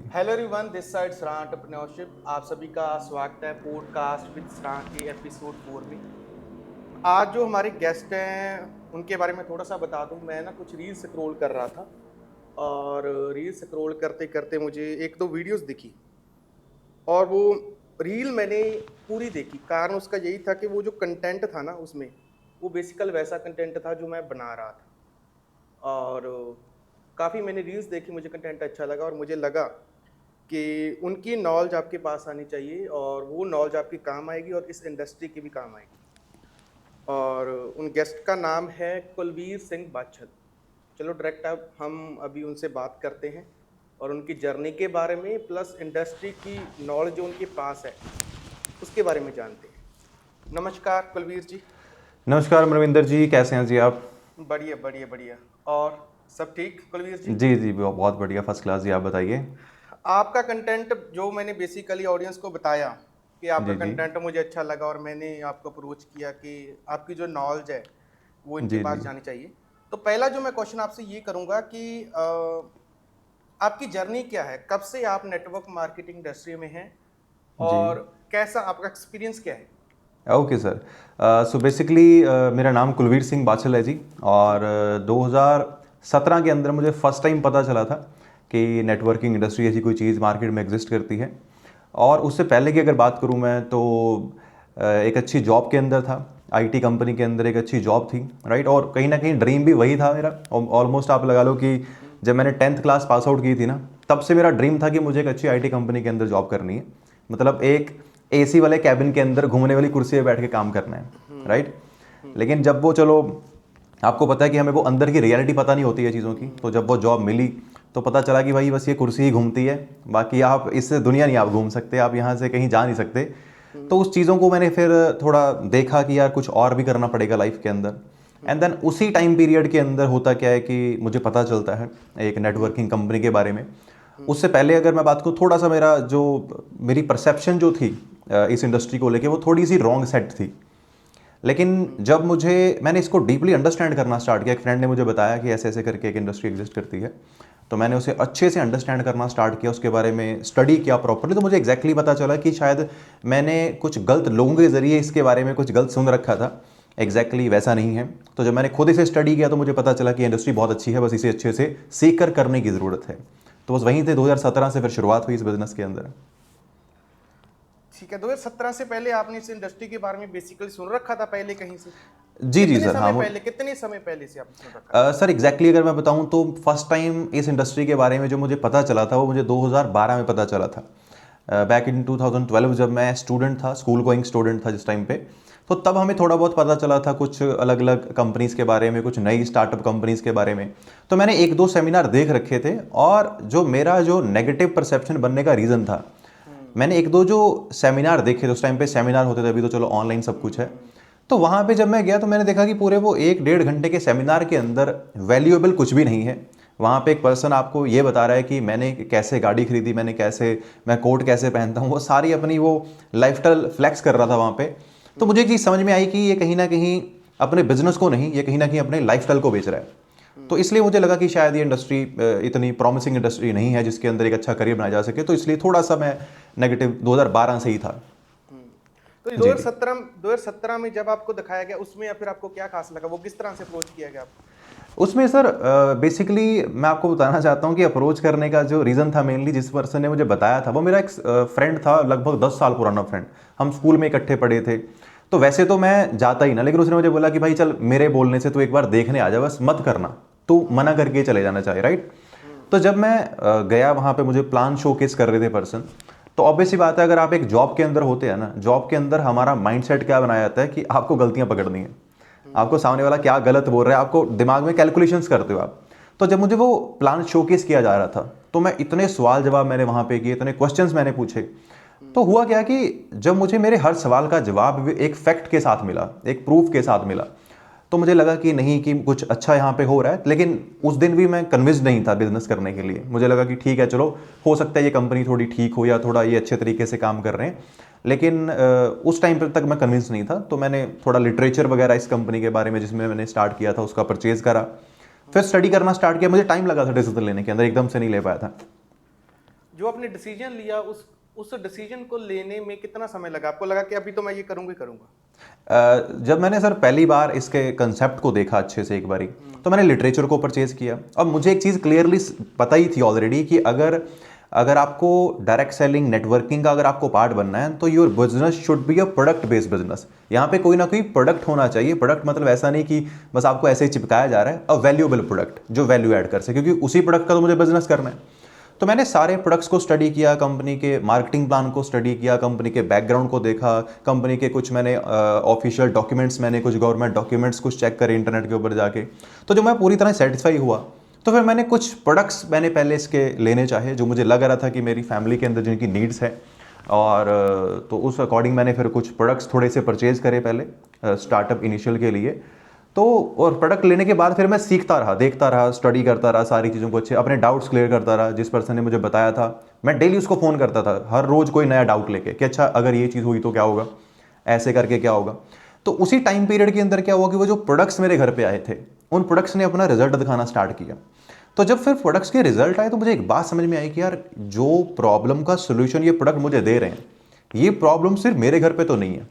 Hello everyone, this side Saran entrepreneurship. आप सभी का स्वागत है पॉडकास्ट विद सरां के एपिसोड 4 में। आज जो हमारे गेस्ट हैं उनके बारे में थोड़ा सा बता दूं। मैं ना कुछ रील स्क्रॉल कर रहा था और रील स्क्रॉल करते करते मुझे एक दो वीडियोस दिखी और वो रील मैंने पूरी देखी। कारण उसका यही था कि वो जो कंटेंट था ना उसमें, वो बेसिकल वैसा कंटेंट था जो मैं बना रहा था। और काफ़ी मैंने रील्स देखी, मुझे कंटेंट अच्छा लगा और मुझे लगा कि उनकी नॉलेज आपके पास आनी चाहिए और वो नॉलेज आपके काम आएगी और इस इंडस्ट्री की भी काम आएगी। और उन गेस्ट का नाम है कुलवीर सिंह बाछल। चलो डायरेक्ट अब हम अभी उनसे बात करते हैं और उनकी जर्नी के बारे में प्लस इंडस्ट्री की नॉलेज जो उनके पास है उसके बारे में जानते हैं। नमस्कार कुलवीर जी। नमस्कार मनविंदर जी, कैसे हैं जी आप? बढ़िया बढ़िया बढ़िया। और सब ठीक कुलवीर जी? जी जी, बहुत बढ़िया, फर्स्ट क्लास जी। आप बताइए। आपका कंटेंट जो मैंने बेसिकली ऑडियंस को बताया कि आपका जी जी कंटेंट मुझे अच्छा लगा और मैंने आपको अप्रोच किया कि आपकी जो नॉलेज है वो इनके जी पास जी जानी चाहिए। तो पहला जो मैं क्वेश्चन आपसे ये करूँगा कि आपकी जर्नी क्या है, कब से आप नेटवर्क मार्केटिंग इंडस्ट्री में हैं जी। और कैसा आपका एक्सपीरियंस क्या है? Okay sir. सो बेसिकली मेरा नाम कुलवीर सिंह बाछल है जी। और 2017 के अंदर मुझे फर्स्ट टाइम पता चला था कि नेटवर्किंग इंडस्ट्री ऐसी कोई चीज़ मार्केट में एग्जिस्ट करती है। और उससे पहले की अगर बात करूं मैं तो एक अच्छी जॉब के अंदर था। आईटी कंपनी के अंदर एक अच्छी जॉब थी, राइट। और कहीं ना कहीं ड्रीम भी वही था मेरा। ऑलमोस्ट आप लगा लो कि जब मैंने 10th क्लास पास आउट की थी ना, तब से मेरा ड्रीम था कि मुझे एक अच्छी आईटी कंपनी के अंदर जॉब करनी है। मतलब एक एसी वाले कैबिन के अंदर घूमने वाली कुर्सी पे बैठ के काम करना है, राइट। लेकिन जब वो, चलो आपको पता है कि हमें वो अंदर की रियलिटी पता नहीं होती है चीज़ों की, तो जब वो जॉब मिली तो पता चला कि भाई बस ये कुर्सी ही घूमती है, बाकी आप इससे दुनिया नहीं आप घूम सकते, आप यहाँ से कहीं जा नहीं सकते। तो उस चीज़ों को मैंने फिर थोड़ा देखा कि यार कुछ और भी करना पड़ेगा लाइफ के अंदर। एंड देन उसी टाइम पीरियड के अंदर होता क्या है कि मुझे पता चलता है एक नेटवर्किंग कंपनी के बारे में। उससे पहले अगर मैं बात करूँ, थोड़ा सा मेरी परसेप्शन जो थी इस इंडस्ट्री को लेके, वो थोड़ी सी रॉन्ग सेट थी। लेकिन जब मैंने इसको डीपली अंडरस्टैंड करना स्टार्ट किया, एक फ्रेंड ने मुझे बताया कि ऐसे ऐसे करके एक इंडस्ट्री एग्जिस्ट करती है, तो मैंने उसे अच्छे से अंडरस्टैंड करना स्टार्ट किया, उसके बारे में स्टडी किया प्रॉपर्ली। तो मुझे एग्जैक्टली पता चला कि शायद मैंने कुछ गलत लोगों के जरिए इसके बारे में कुछ गलत सुन रखा था। एग्जैक्टली वैसा नहीं है। तो जब मैंने खुद इसे स्टडी किया तो मुझे पता चला कि इंडस्ट्री बहुत अच्छी है, बस इसे अच्छे से सीख कर करने की ज़रूरत है। तो बस वहीं थे 2017 से फिर शुरुआत हुई इस बिज़नेस के अंदर। ठीक है, 2017 से पहले आपने इस इंडस्ट्री के बारे में बेसिकली सुन रखा था पहले कहीं से? जी जी सर, हाँ। कितने समय पहले से आपने सुन रखा था? सर एग्जैक्टली अगर मैं बताऊं तो फर्स्ट टाइम इस इंडस्ट्री के बारे में जो मुझे पता चला था वो मुझे 2012 में पता चला था। बैक इन 2012 जब मैं स्टूडेंट था, स्कूल गोइंग स्टूडेंट था जिस टाइम पे, तो तब हमें थोड़ा बहुत पता चला था कुछ अलग अलग कंपनीज़ के बारे में, कुछ नई स्टार्टअप कंपनीज़ के बारे में। तो मैंने एक दो सेमिनार देख रखे थे, और जो मेरा जो नेगेटिव परसेप्शन बनने का रीज़न था, मैंने एक दो जो सेमिनार देखे थे, उस टाइम पे सेमिनार होते थे, अभी तो चलो ऑनलाइन सब कुछ है। तो वहाँ पे जब मैं गया तो मैंने देखा कि पूरे वो 1-1.5 घंटे के सेमिनार के अंदर वैल्यूएबल कुछ भी नहीं है। वहाँ पे एक पर्सन आपको ये बता रहा है कि मैंने कैसे गाड़ी खरीदी, मैं कोट कैसे पहनता हूँ, वो सारी अपनी वो लाइफस्टाइल फ्लैक्स कर रहा था वहाँ पे। तो मुझे एक चीज़ समझ में आई कि ये कहीं ना कहीं अपने बिजनेस को नहीं, ये कहीं ना कहीं अपने लाइफस्टाइल को बेच रहा है। तो इसलिए मुझे लगा कि शायद ये इंडस्ट्री इतनी प्रॉमिसिंग इंडस्ट्री नहीं है जिसके अंदर एक अच्छा करियर बनाया जा सके। तो इसलिए थोड़ा सा मैं नेगेटिव 2012 से ही था। तो जी जी। 2017 में जब आपको दिखाया गया उसमें या फिर आपको क्या खास लगा, वो किस तरह से अप्रोच किया गया आपको? उसमें सर बेसिकली मैं आपको बताना चाहता हूँ कि अप्रोच करने का जो रीज़न था, मेनली जिस पर्सन ने मुझे बताया था वो मेरा एक फ्रेंड था, लगभग 10 साल पुराना फ्रेंड। हम स्कूल में इकट्ठे पढ़े थे। तो वैसे तो मैं जाता ही ना, लेकिन उसने मुझे बोला कि भाई चल मेरे बोलने से तू एक बार देखने आ जा, बस मत करना, तू मना करके चले जाना चाहे, राइट। तो जब मैं गया वहाँ पे, मुझे प्लान शोकेस कर रहे थे पर्सन। तो ऑब्वियस सी बात है, अगर आप एक जॉब के अंदर होते हैं ना, जॉब के अंदर हमारा माइंडसेट क्या बनाया जाता है कि आपको गलतियां पकड़नी है, आपको सामने वाला क्या गलत बोल रहा है, आपको दिमाग में कैलकुलेशंस करते हो आप। तो जब मुझे वो प्लान शोकेस किया जा रहा था, तो मैं इतने सवाल जवाब मैंने वहाँ पे किए, इतने क्वेश्चंस मैंने पूछे। तो हुआ क्या कि जब मुझे मेरे हर सवाल का जवाब भी एक फैक्ट के साथ मिला, एक प्रूफ के साथ मिला, तो मुझे लगा कि नहीं, कि कुछ अच्छा यहाँ पे हो रहा है। लेकिन उस दिन भी मैं कन्विंस नहीं था बिजनेस करने के लिए। मुझे लगा कि ठीक है, चलो हो सकता है ये कंपनी थोड़ी ठीक हो या थोड़ा ये अच्छे तरीके से काम कर रहे हैं। लेकिन उस टाइम पर तक मैं कन्विंस नहीं था। तो मैंने थोड़ा लिटरेचर वगैरह इस कंपनी के बारे में जिसमें मैंने स्टार्ट किया था उसका परचेज करा, फिर स्टडी करना स्टार्ट किया। मुझे टाइम लगा था डिसीजन लेने के अंदर, एकदम से नहीं ले पाया था। जो आपने डिसीजन लिया उस डिसीजन को लेने में कितना समय लगा? आपको लगा कि अभी तो मैं ये करूँगा ही करूँगा? जब मैंने सर पहली बार इसके कंसेप्ट को देखा अच्छे से एक बारी, तो मैंने लिटरेचर को परचेज किया। अब मुझे एक चीज़ क्लियरली पता ही थी ऑलरेडी कि अगर अगर आपको डायरेक्ट सेलिंग नेटवर्किंग का अगर आपको पार्ट बनना है तो your business should be a product based business. यहाँ पे कोई ना कोई प्रोडक्ट होना चाहिए। प्रोडक्ट मतलब ऐसा नहीं कि बस आपको ऐसे ही चिपकाया जा रहा है, अ वैल्यूएबल प्रोडक्ट जो वैल्यू ऐड कर सके, क्योंकि उसी प्रोडक्ट का तो मुझे बिजनेस करना है। तो मैंने सारे प्रोडक्ट्स को स्टडी किया, कंपनी के मार्केटिंग प्लान को स्टडी किया, कंपनी के बैकग्राउंड को देखा, कंपनी के कुछ मैंने ऑफिशियल डॉक्यूमेंट्स, मैंने कुछ गवर्नमेंट डॉक्यूमेंट्स कुछ चेक करे इंटरनेट के ऊपर जाके। तो जो मैं पूरी तरह सेटिस्फाई हुआ, तो फिर मैंने कुछ प्रोडक्ट्स मैंने पहले इसके लेने चाहे जो मुझे लग रहा था कि मेरी फैमिली के अंदर जिनकी नीड्स है, और तो उस अकॉर्डिंग मैंने फिर कुछ प्रोडक्ट्स थोड़े से परचेज करे पहले स्टार्टअप इनिशियल के लिए। तो और प्रोडक्ट लेने के बाद फिर मैं सीखता रहा, देखता रहा, स्टडी करता रहा, सारी चीज़ों को अच्छे अपने डाउट्स क्लियर करता रहा। जिस पर्सन ने मुझे बताया था मैं डेली उसको फ़ोन करता था, हर रोज़ कोई नया डाउट लेके कि अच्छा अगर ये चीज़ हुई तो क्या होगा, ऐसे करके क्या होगा। तो उसी टाइम पीरियड के अंदर क्या हुआ कि वो जो प्रोडक्ट्स मेरे घर पे आए थे उन प्रोडक्ट्स ने अपना रिजल्ट दिखाना स्टार्ट किया। तो जब फिर प्रोडक्ट्स के रिजल्ट आए तो मुझे एक बात समझ में आई कि यार जो प्रॉब्लम का सोल्यूशन ये प्रोडक्ट मुझे दे रहे हैं, ये प्रॉब्लम सिर्फ मेरे घर पे तो नहीं है,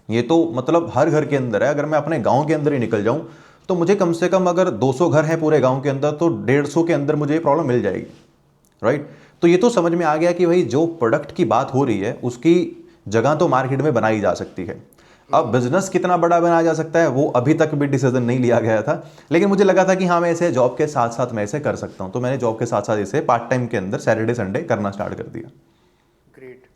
ये तो मतलब हर घर के अंदर है। अगर मैं अपने गांव के अंदर ही निकल जाऊं तो मुझे कम से कम अगर 200 घर हैं पूरे गांव के अंदर तो 150 के अंदर मुझे ये प्रॉब्लम मिल जाएगी, राइट। तो ये तो समझ में आ गया कि भाई जो प्रोडक्ट की बात हो रही है उसकी जगह तो मार्केट में बनाई जा सकती है। अब बिजनेस कितना बड़ा बनाया जा सकता है वो अभी तक भी डिसीजन नहीं लिया गया था, लेकिन मुझे लगा था कि हाँ मैं इसे जॉब के साथ साथ मैं इसे कर सकता हूँ। तो मैंने जॉब के साथ साथ इसे पार्ट टाइम के अंदर सैटरडे संडे करना स्टार्ट कर दिया। ग्रेट।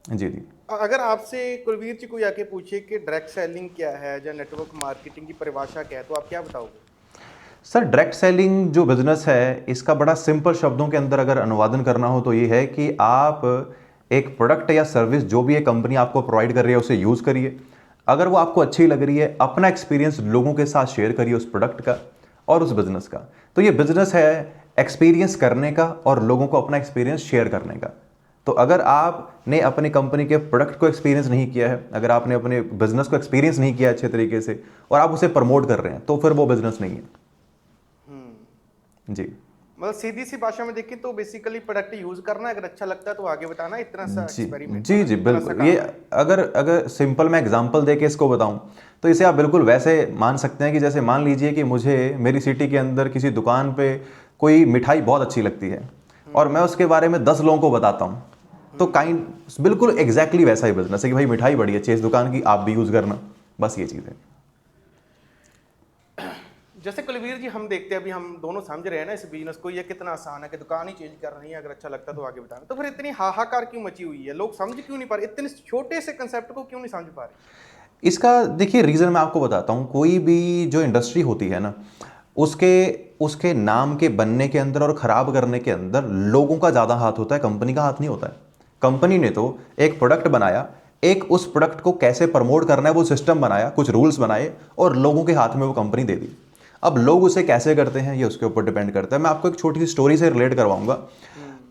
जी जी। अगर आपसे कुलवीर जी कोई आके पूछे कि डायरेक्ट सेलिंग क्या है या नेटवर्क मार्केटिंग की परिभाषा क्या है, तो आप क्या बताओगे? सर डायरेक्ट सेलिंग जो बिजनेस है इसका बड़ा सिंपल शब्दों के अंदर अगर अनुवादन करना हो तो ये है कि आप एक प्रोडक्ट या सर्विस जो भी एक कंपनी आपको प्रोवाइड कर रही है उसे यूज़ करिए, अगर वो आपको अच्छी लग रही है अपना एक्सपीरियंस लोगों के साथ शेयर करिए उस प्रोडक्ट का और उस बिजनेस का। तो ये बिजनेस है एक्सपीरियंस करने का और लोगों को अपना एक्सपीरियंस शेयर करने का। तो अगर आपने अपनी कंपनी के प्रोडक्ट को एक्सपीरियंस नहीं किया है, अगर आपने अपने बिजनेस को एक्सपीरियंस नहीं किया अच्छे तरीके से और आप उसे प्रमोट कर रहे हैं तो फिर वो बिजनेस नहीं है। जी, मतलब सीधी सी भाषा में देखें तो बेसिकली प्रोडक्ट यूज करना, अगर अच्छा लगता है तो आगे बताना, इतना सा जी एक्सपेरिमेंट। जी जी बिल्कुल। ये अगर सिंपल मैं एग्जांपल देके इसको बताऊं तो इसे आप बिल्कुल वैसे मान सकते हैं कि जैसे मान लीजिए कि मुझे मेरी सिटी के अंदर किसी दुकान पे कोई मिठाई बहुत अच्छी लगती है और मैं उसके बारे में 10 लोगों को बताता हूँ, तो बिल्कुल एग्जैक्टली वैसा ही बिजनेस है कि भाई मिठाई बड़ी अच्छी है इस दुकान की, आप भी यूज़ करना, बस ये चीज़ है। जैसे कुलवीर जी हम देखते हैं, अभी हम दोनों समझ रहे हैं ना इस बिजनेस को, ये कितना आसान है कि दुकान ही चेंज कर रही है, अगर अच्छा लगता है तो आगे बताना। तो फिर इतनी हाहाकार क्यों मची हुई है, लोग समझ क्यों नहीं पा रहे, इतने छोटे से कंसेप्ट को क्यों नहीं समझ पा रहे? इसका देखिए रीज़न मैं आपको बताता हूँ। कोई भी जो इंडस्ट्री होती है ना उसके उसके नाम के बनने के अंदर और ख़राब करने के अंदर लोगों का ज़्यादा हाथ होता है, कंपनी का हाथ नहीं होता है। कंपनी ने तो एक प्रोडक्ट बनाया, एक उस प्रोडक्ट को कैसे प्रमोट करना है वो सिस्टम बनाया, कुछ रूल्स बनाए और लोगों के हाथ में वो कंपनी दे दी। अब लोग उसे कैसे करते हैं ये उसके ऊपर डिपेंड करता है। मैं आपको एक छोटी सी स्टोरी से रिलेट करवाऊंगा।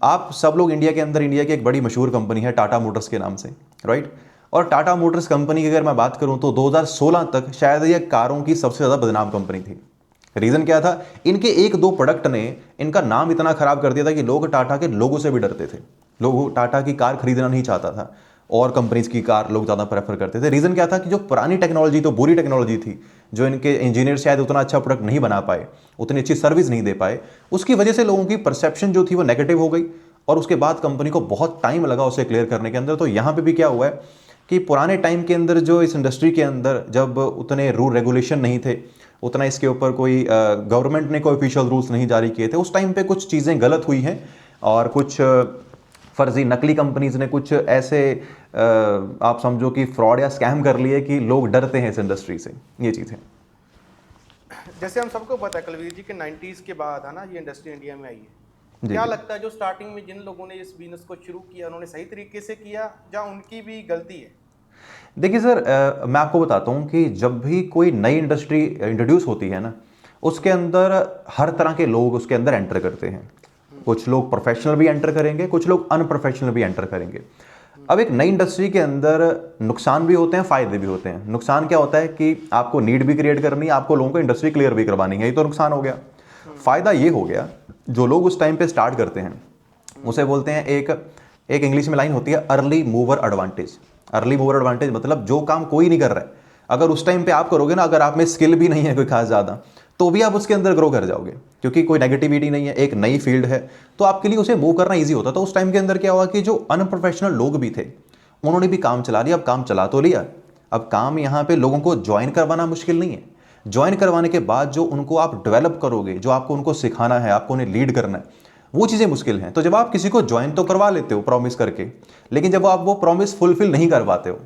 आप सब लोग इंडिया के अंदर, इंडिया की एक बड़ी मशहूर कंपनी है टाटा मोटर्स के नाम से, राइट। और टाटा मोटर्स कंपनी की अगर मैं बात करूं तो 2016 तक शायद ये कारों की सबसे ज़्यादा बदनाम कंपनी थी। रीज़न क्या था, इनके एक दो प्रोडक्ट ने इनका नाम इतना ख़राब कर दिया था कि लोग टाटा के लोगों से भी डरते थे। लोग टाटा की कार खरीदना नहीं चाहता था और कंपनीज की कार लोग ज़्यादा प्रेफर करते थे। रीज़न क्या था कि जो पुरानी टेक्नोलॉजी तो बुरी टेक्नोलॉजी थी, जो इनके इंजीनियर शायद उतना अच्छा प्रोडक्ट नहीं बना पाए, उतनी अच्छी सर्विस नहीं दे पाए, उसकी वजह से लोगों की परसेप्शन जो थी वो नेगेटिव हो गई और उसके बाद कंपनी को बहुत टाइम लगा उसे क्लियर करने के अंदर। तो यहाँ पे भी क्या हुआ है कि पुराने टाइम के अंदर जो इस इंडस्ट्री के अंदर जब उतने रूल रेगुलेशन नहीं थे, उतना इसके ऊपर कोई गवर्नमेंट ने कोई ऑफिशियल रूल्स नहीं जारी किए थे, उस टाइम पे कुछ चीज़ें गलत हुई हैं और कुछ फर्जी नकली कंपनीज ने कुछ ऐसे आप समझो कि फ्रॉड या स्कैम कर लिए कि लोग डरते हैं इस इंडस्ट्री से। ये चीज़ है। जैसे हम सबको पता है कुलवीर जी के 90s के बाद है ना ये इंडस्ट्री इंडिया में आई है। जी क्या जी। लगता है जो स्टार्टिंग में जिन लोगों ने इस बिजनेस को शुरू किया उन्होंने सही तरीके से किया या उनकी भी गलती है? देखिए सर, मैं आपको बताता हूँ कि जब भी कोई नई इंडस्ट्री इंट्रोड्यूस होती है ना उसके अंदर हर तरह के लोग उसके अंदर एंटर करते हैं। कुछ लोग प्रोफेशनल भी एंटर करेंगे, कुछ लोग अनप्रोफेशनल भी एंटर करेंगे। अब एक नई इंडस्ट्री के अंदर नुकसान भी होते हैं, फ़ायदे भी होते हैं। नुकसान क्या होता है कि आपको नीड भी क्रिएट करनी है, आपको लोगों को इंडस्ट्री क्लियर भी करवानी है, ये तो नुकसान हो गया। फ़ायदा ये हो गया जो लोग उस टाइम पे स्टार्ट करते हैं उसे बोलते हैं एक एक इंग्लिश में लाइन होती है early mover advantage. Early mover advantage मतलब जो काम कोई नहीं कर रहा है, अगर उस टाइम पे आप करोगे ना, अगर आप में स्किल भी नहीं है कोई खास ज़्यादा, तो भी आप उसके अंदर ग्रो कर जाओगे, क्योंकि कोई नेगेटिविटी नहीं है, एक नई फील्ड है, तो आपके लिए उसे मूव करना ईजी होता। तो उस टाइम के अंदर क्या हुआ कि जो अनप्रोफेशनल लोग भी थे उन्होंने भी काम चला लिया। अब काम चला तो लिया, अब काम यहाँ पे लोगों को ज्वाइन करवाना मुश्किल नहीं है। ज्वाइन करवाने के बाद जो उनको आप डेवलप करोगे, जो आपको उनको सिखाना है, आपको उन्हें लीड करना है, वो चीज़ें मुश्किल हैं। तो जब आप किसी को ज्वाइन तो करवा लेते हो प्रॉमिस करके, लेकिन जब आप वो प्रॉमिस फुलफिल नहीं कर पाते हो,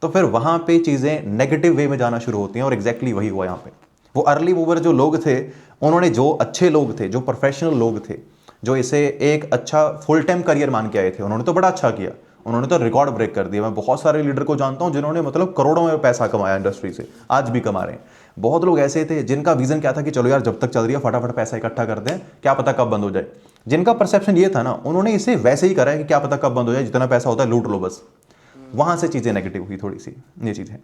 तो फिर वहाँ पे चीज़ें नेगेटिव वे में जाना शुरू होती हैं। और एग्जैक्टली वही हुआ यहाँ पे। वो अर्ली मूवर जो लोग थे, उन्होंने, जो अच्छे लोग थे, जो प्रोफेशनल लोग थे, जो इसे एक अच्छा फुल टाइम करियर मान के आए थे, उन्होंने तो बड़ा अच्छा किया, उन्होंने तो रिकॉर्ड ब्रेक कर दिया। मैं बहुत सारे लीडर को जानता हूँ जिन्होंने मतलब करोड़ों में पैसा कमाया इंडस्ट्री से, आज भी कमा रहे हैं। बहुत लोग ऐसे थे जिनका विजन क्या था कि चलो यार जब तक चल रही है फटाफट पैसा इकट्ठा करते हैं, क्या पता कब बंद हो जाए। जिनका परसेप्शन ये था ना, उन्होंने इसे वैसे ही करा है कि क्या पता कब बंद हो जाए, जितना पैसा होता है लूट लो बस। वहां से चीजें नेगेटिव हुई थोड़ी सी, ये चीज है।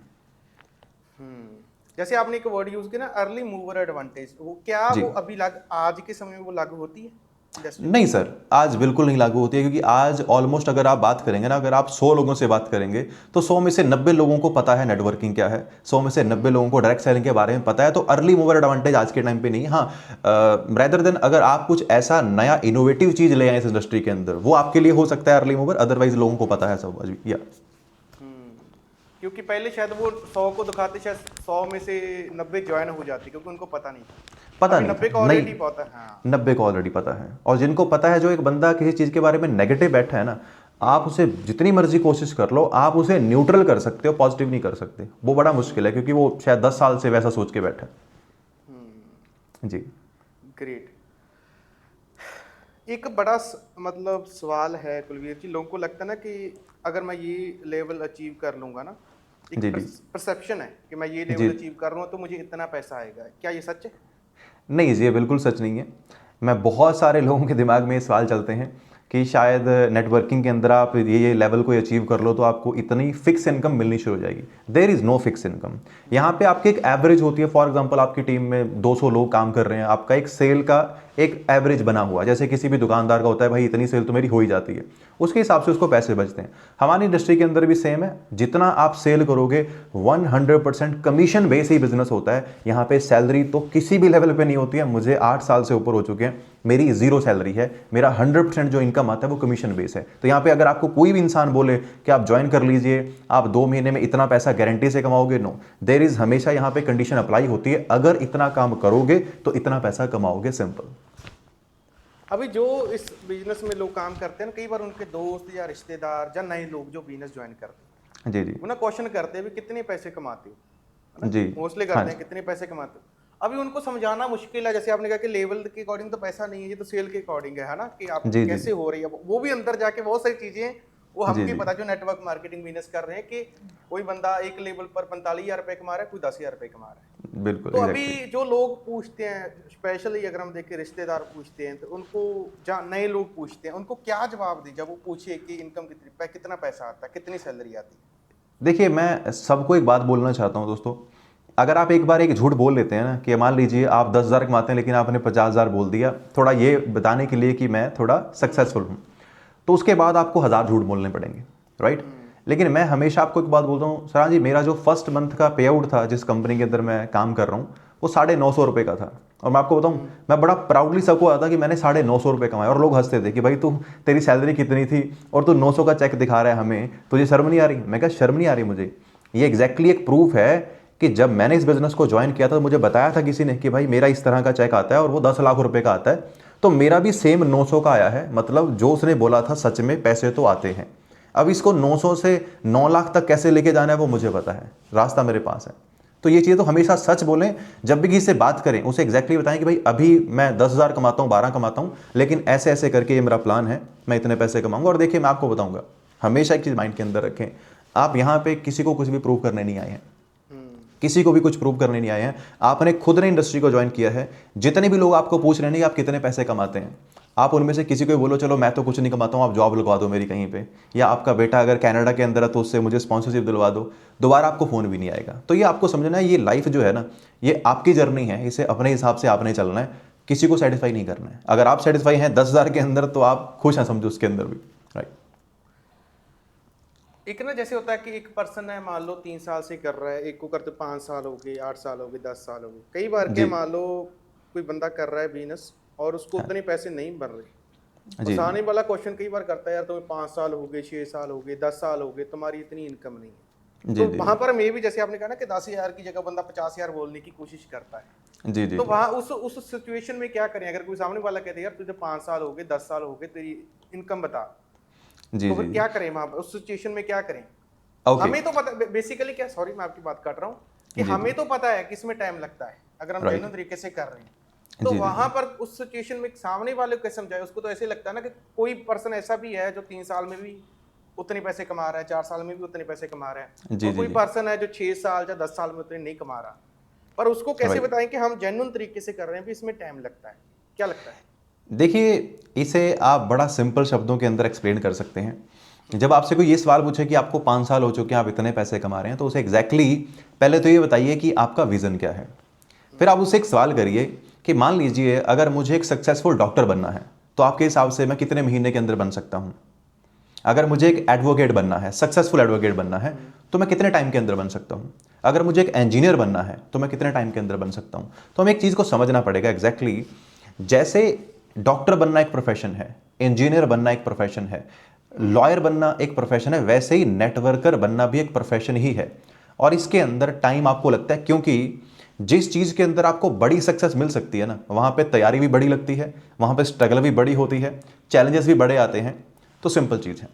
जैसे आपने एक वर्ड यूज किया ना, अर्ली मूवर एडवांटेज, वो क्या जी। वो अभी आज के समय में वो लागू होती है इंडस्ट्री? नहीं सर, आज बिल्कुल नहीं लागू होती है, क्योंकि आज ऑलमोस्ट अगर आप बात करेंगे ना, अगर आप 100 लोगों से बात करेंगे तो 100 में से 90 लोगों को पता है नेटवर्किंग क्या है, 100 में से 90 लोगों को डायरेक्ट सेलिंग के बारे में पता है। तो अर्ली मूवर एडवांटेज आज के टाइम पे नहीं है। हाँ, रेदर देन अगर आप कुछ ऐसा नया इनोवेटिव चीज ले आए इस इंडस्ट्री के अंदर, वो आपके लिए हो सकता है अर्ली मूवर, अदरवाइज लोगों को पता है सब आज। या क्योंकि पहले शायद वो 100 को दिखाते, शायद 100 में से 90 ज्वाइन हो जाती, क्योंकि उनको पता नहीं पता अभी नहीं 90 को नहीं, ऑलरेडी पता है। हाँ। 90 को ऑलरेडी पता है। और जिनको पता है, जो एक बंदा किसी चीज के बारे में नेगेटिव बैठा है ना, आप उसे जितनी मर्जी कोशिश कर लो, आप उसे न्यूट्रल कर सकते हो, पॉजिटिव नहीं कर सकते। वो बड़ा मुश्किल है, क्योंकि वो शायद 10 साल से वैसा सोच के बैठा है। जी ग्रेट। एक बड़ा मतलब सवाल है कुलवीर जी, लोगों को लगता है ना कि अगर मैं ये लेवल अचीव कर लूंगा ना, एक जी जी परसेप्शन है कि मैं ये जी। लेवल अचीव कर रहा हूँ तो मुझे इतना पैसा आएगा, क्या ये सच है? नहीं जी, ये बिल्कुल सच नहीं है। मैं बहुत सारे लोगों के दिमाग में ये सवाल चलते हैं कि शायद नेटवर्किंग के अंदर आप ये लेवल को अचीव कर लो तो आपको इतनी फिक्स इनकम मिलनी शुरू हो जाएगी। There is no fix income. यहाँ पे आपकी एक एवरेज होती है। फॉर एग्जांपल, आपकी टीम में 200 लोग काम कर रहे हैं, आपका एक सेल का एक एवरेज बना हुआ, जैसे किसी भी दुकानदार का होता है, भाई इतनी सेल तो मेरी हो ही जाती है, उसके हिसाब से उसको पैसे बचते हैं। हमारी इंडस्ट्री के अंदर भी सेम है, जितना आप सेल करोगे 100% कमीशन बेस ही बिजनेस होता है। यहाँ पे सैलरी तो किसी भी लेवल पे नहीं होती है। मुझे 8 साल से ऊपर हो चुके हैं, मेरी 0 सैलरी है, मेरा 100% जो इनकम आता है वो कमीशन बेस है। तो यहाँ पे अगर आपको कोई भी इंसान बोले कि आप ज्वाइन कर लीजिए, आप 2 महीने में इतना पैसा गारंटी से कमाओगे, नो, देयर इज हमेशा यहाँ पे कंडीशन अप्लाई होती है, अगर इतना काम करोगे तो इतना पैसा कमाओगे, सिंपल। अभी जो इस बिजनेस में लोग काम करते हैं ना, कई बार उनके दोस्त या रिश्तेदार या नए लोग जो बिजनेस ज्वाइन करते हैं, जी जी, वो ना क्वेश्चन करते हैं भी कितने पैसे कमाते हो, है ना? जी मोस्टली करते हैं कितने पैसे कमाते हो। अभी उनको समझाना मुश्किल है, जैसे आपने कहा कि लेवल के अकॉर्डिंग तो पैसा नहीं है, ये तो सेल के अकॉर्डिंग है ना, कि आप जी, जी। कैसे हो रही है वो भी अंदर जाके बहुत सारी चीजें वो जी, हमको जी। पता, जो नेटवर्क मार्केटिंग बिजनेस कर रहे हैं, कि कोई बंदा एक लेवल पर 45,000 रुपए कमा रहा है, कोई 10,000 रुपए कमा रहा है। बिल्कुल तो अभी एग्जैक्टली। जो लोग पूछते हैं, स्पेशली अगर हम देखें रिश्तेदार पूछते हैं, तो उनको नए लोग पूछते हैं, उनको क्या जवाब दें जब वो पूछे कि इनकम कितनी, कितना पैसा आता है, कितनी सैलरी आती है? देखिए, मैं सबको एक बात बोलना चाहता हूँ दोस्तों, अगर आप एक बार एक झूठ बोल लेते हैं ना, कि मान लीजिए आप 10,000 कमाते हैं लेकिन आपने 50,000 बोल दिया, थोड़ा ये बताने के लिए कि मैं थोड़ा सक्सेसफुल हूँ, तो उसके बाद आपको 1000 झूठ बोलने पड़ेंगे, राइट? लेकिन मैं हमेशा आपको एक बात बोलता हूँ, सराज जी, मेरा जो फर्स्ट मंथ का पे आउट था जिस कंपनी के अंदर मैं काम कर रहा हूँ, वो 950 रुपये का था। और मैं आपको बताऊँ, मैं बड़ा प्राउडली सबको आता था कि मैंने 950 रुपये कमाए, और लोग हंसते थे कि भाई तू, तेरी सैलरी कितनी थी और तू 900 का चेक दिखा रहा है हमें, तुझे शर्म नहीं आ रही? मैं कहा शर्म नहीं आ रही मुझे, ये एग्जैक्टली एक प्रूफ है कि जब मैंने इस बिजनेस को ज्वाइन किया था तो मुझे बताया था किसी ने कि भाई मेरा इस तरह का चेक आता है और वो 10 लाख रुपए का आता है, तो मेरा भी सेम 900 का आया है। मतलब जो उसने बोला था सच में पैसे तो आते हैं। अब इसको 900 से 9 लाख तक कैसे लेके जाना है वो मुझे पता है, रास्ता मेरे पास है। तो ये चीज़ तो हमेशा सच बोलें, जब भी किसी से बात करें उसे एग्जैक्टली बताएं कि भाई अभी मैं 10,000 कमाता हूँ, 12 कमाता हूँ, लेकिन ऐसे ऐसे करके ये मेरा प्लान है, मैं इतने पैसे कमाऊंगा। और देखिए, मैं आपको बताऊंगा, हमेशा एक चीज़ माइंड के अंदर रखें, आप यहाँ पे किसी को कुछ भी प्रूव करने नहीं आए हैं, किसी को भी कुछ प्रूव करने नहीं आए हैं। आपने खुद ने इंडस्ट्री को ज्वाइन किया है। जितने भी लोग आपको पूछ रहे हैं कि आप कितने पैसे कमाते हैं, आप उनमें से किसी को बोलो चलो मैं तो कुछ नहीं कमाता हूँ, आप जॉब लगवा दो मेरी कहीं पे, या आपका बेटा अगर कनाडा के अंदर है तो उससे मुझे स्पॉन्सरशिप दिलवा दो, दोबारा आपको फ़ोन भी नहीं आएगा। तो ये आपको समझना है, ये लाइफ जो है ना, ये आपकी जर्नी है, इसे अपने हिसाब से आपने चलना है। किसी को सेटिस्फाई नहीं करना है। अगर आप सेटिस्फाई हैं 10,000 के अंदर तो आप खुश हैं समझो उसके अंदर भी, राइट। एक ना जैसे होता है कि एक पर्सन है, मान लो 3 साल से कर रहा है, एक को करते 5 साल हो गए, 8 साल हो गए, 10 साल हो गए। कई बार के जी मान लो कोई बंदा कर रहा है बिजनेस और उसको उतने पैसे नहीं बन रहे। जी और आने वाला क्वेश्चन कई बार करता है, यार तुम्हें 5 साल हो गए, 6 साल हो गए, 10 साल हो गए, तुम्हारी इतनी इनकम नहीं है। जी तो जी वहां पर मे भी जैसे आपने कहा ना कि 10,000 की जगह बंदा 50,000 बोलने की कोशिश करता है। जी जी तो जी वहाँ उस सिचुएशन में क्या करें? अगर कोई सामने वाला कहते यार तुझे 5 साल हो गए, 10 साल हो गए, तेरी इनकम बता, जी तो फिर जी क्या करें वहां पर? उस सिचुएशन में क्या करें? ओके हमें तो पता बेसिकली क्या, सॉरी मैं आपकी बात काट रहा हूँ, कि जी हमें जी तो पता है कि इसमें टाइम लगता है अगर हम राइट जेन्युइन तरीके से कर रहे हैं। तो जी जी वहां पर उस सिचुएशन में सामने वाले को कैसे समझाए? उसको तो ऐसे लगता है ना कि कोई पर्सन ऐसा भी है जो 3 साल में भी उतने पैसे कमा रहा है, 4 साल में भी उतने पैसे कमा रहा है, जी और जी कोई जी पर्सन है जो 6 साल या 10 साल में उतने नहीं कमा रहा। पर उसको कैसे राइट। बताएं कि हम जेन्युइन तरीके से कर रहे हैं, भी इसमें टाइम लगता है? क्या लगता है? देखिए, इसे आप बड़ा सिंपल शब्दों के अंदर एक्सप्लेन कर सकते हैं। जब आपसे कोई ये सवाल पूछे कि आपको 5 साल हो चुके हैं, आप इतने पैसे कमा रहे हैं, तो उसे एग्जैक्टली पहले तो ये बताइए कि आपका विज़न क्या है। फिर आप उससे एक सवाल करिए कि मान लीजिए अगर मुझे एक सक्सेसफुल डॉक्टर बनना है तो आपके हिसाब से मैं कितने महीने के अंदर बन सकता हूँ। अगर मुझे एक एडवोकेट बनना है, सक्सेसफुल एडवोकेट बनना है, तो मैं कितने टाइम के अंदर बन सकता हूँ। अगर मुझे एक इंजीनियर बनना है तो मैं कितने टाइम के अंदर बन सकता हूँ। तो हमें एक चीज़ को समझना पड़ेगा एग्जैक्टली जैसे डॉक्टर बनना एक प्रोफेशन है, इंजीनियर बनना एक प्रोफेशन है, लॉयर बनना एक प्रोफेशन है, वैसे ही नेटवर्कर बनना भी एक प्रोफेशन ही है। और इसके अंदर टाइम आपको लगता है, क्योंकि जिस चीज़ के अंदर आपको बड़ी सक्सेस मिल सकती है ना, वहाँ पे तैयारी भी बड़ी लगती है, वहाँ पे स्ट्रगल भी बड़ी होती है, चैलेंजेस भी बड़े आते हैं। तो सिंपल चीज़ है,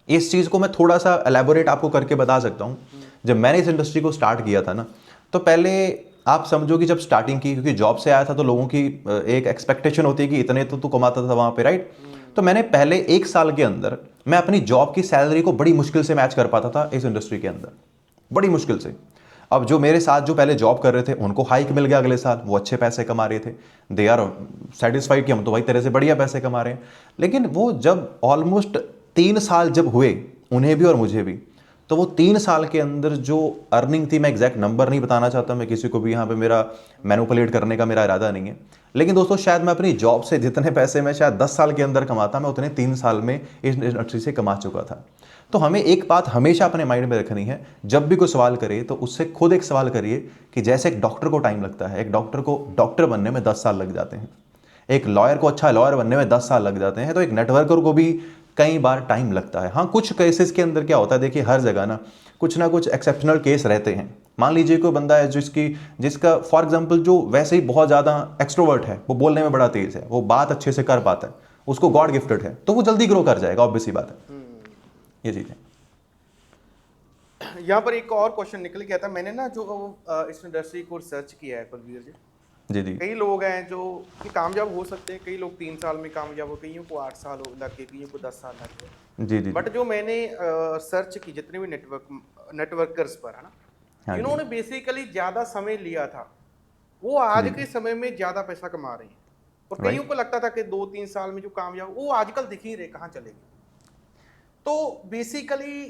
इस चीज़ को मैं थोड़ा सा एलैबोरेट आपको करके बता सकता हूँ। जब मैंने इस इंडस्ट्री को स्टार्ट किया था ना, तो पहले आप समझो कि जब स्टार्टिंग की, क्योंकि जॉब से आया था तो लोगों की एक एक्सपेक्टेशन होती है कि इतने तो तू कमाता था वहाँ पे, राइट। तो मैंने पहले 1 साल के अंदर मैं अपनी जॉब की सैलरी को बड़ी मुश्किल से मैच कर पाता था इस इंडस्ट्री के अंदर, बड़ी मुश्किल से। अब जो मेरे साथ जो पहले जॉब कर रहे थे उनको हाइक मिल गया अगले साल, वो अच्छे पैसे कमा रहे थे, दे आर सेटिस्फाइड कि हम तो भाई तेरे से बढ़िया पैसे कमा रहे हैं। लेकिन वो जब ऑलमोस्ट 3 साल जब हुए उन्हें भी और मुझे भी, तो वो 3 साल के अंदर जो अर्निंग थी, मैं एग्जैक्ट नंबर नहीं बताना चाहता मैं किसी को भी, यहाँ पे मेरा मैनिपुलेट करने का मेरा इरादा नहीं है, लेकिन दोस्तों शायद मैं अपनी जॉब से जितने पैसे मैं शायद 10 साल के अंदर कमाता, मैं उतने 3 साल में इस इंडस्ट्री से कमा चुका था। तो हमें एक बात हमेशा अपने माइंड में रखनी है, जब भी कोई सवाल करे तो उससे खुद एक सवाल करिए कि जैसे एक डॉक्टर को टाइम लगता है, एक डॉक्टर को डॉक्टर बनने में 10 साल लग जाते हैं, एक लॉयर को अच्छा लॉयर बनने में 10 साल लग जाते हैं, तो एक नेटवर्कर को भी कई बार टाइम लगता है। हाँ, कुछ केसेस के अंदर क्या होता है, देखिए हर जगह ना कुछ एक्सेप्शनल केस रहते हैं। मान लीजिए कोई बंदा है जिसका फॉर एग्जांपल जो वैसे ही बहुत ज़्यादा एक्सट्रोवर्ट है, वो बोलने में बड़ा तेज है, वो बात अच्छे से कर पाता है, उसको गॉड गिफ्टेड है, तो वो जल्दी ग्रो कर जाएगा, ऑब्वियस सी बात है, ये चीज़ है। यहाँ पर एक और क्वेश्चन निकल गया था, मैंने ना जो इस इंडस्ट्री को रिसर्च किया है कुलवीर जी। जी जी कई लोग हैं जो कि कामयाब हो सकते हैं, कई लोग 3 साल में कामयाब हो, कईयों को 8 साल लग गए, कईयों को 10 साल लग गए। जी जी बट जो मैंने सर्च की जितने भी नेटवर्कर्स पर है ना, हाँ जी जिन्होंने बेसिकली ज़्यादा समय लिया था, वो आज जी के समय में ज़्यादा पैसा कमा रहे हैं। और राइट कईयों को लगता था कि 2-3 साल में जो कामयाब, वो आजकल दिख ही रहे कहाँ चले गए। तो बेसिकली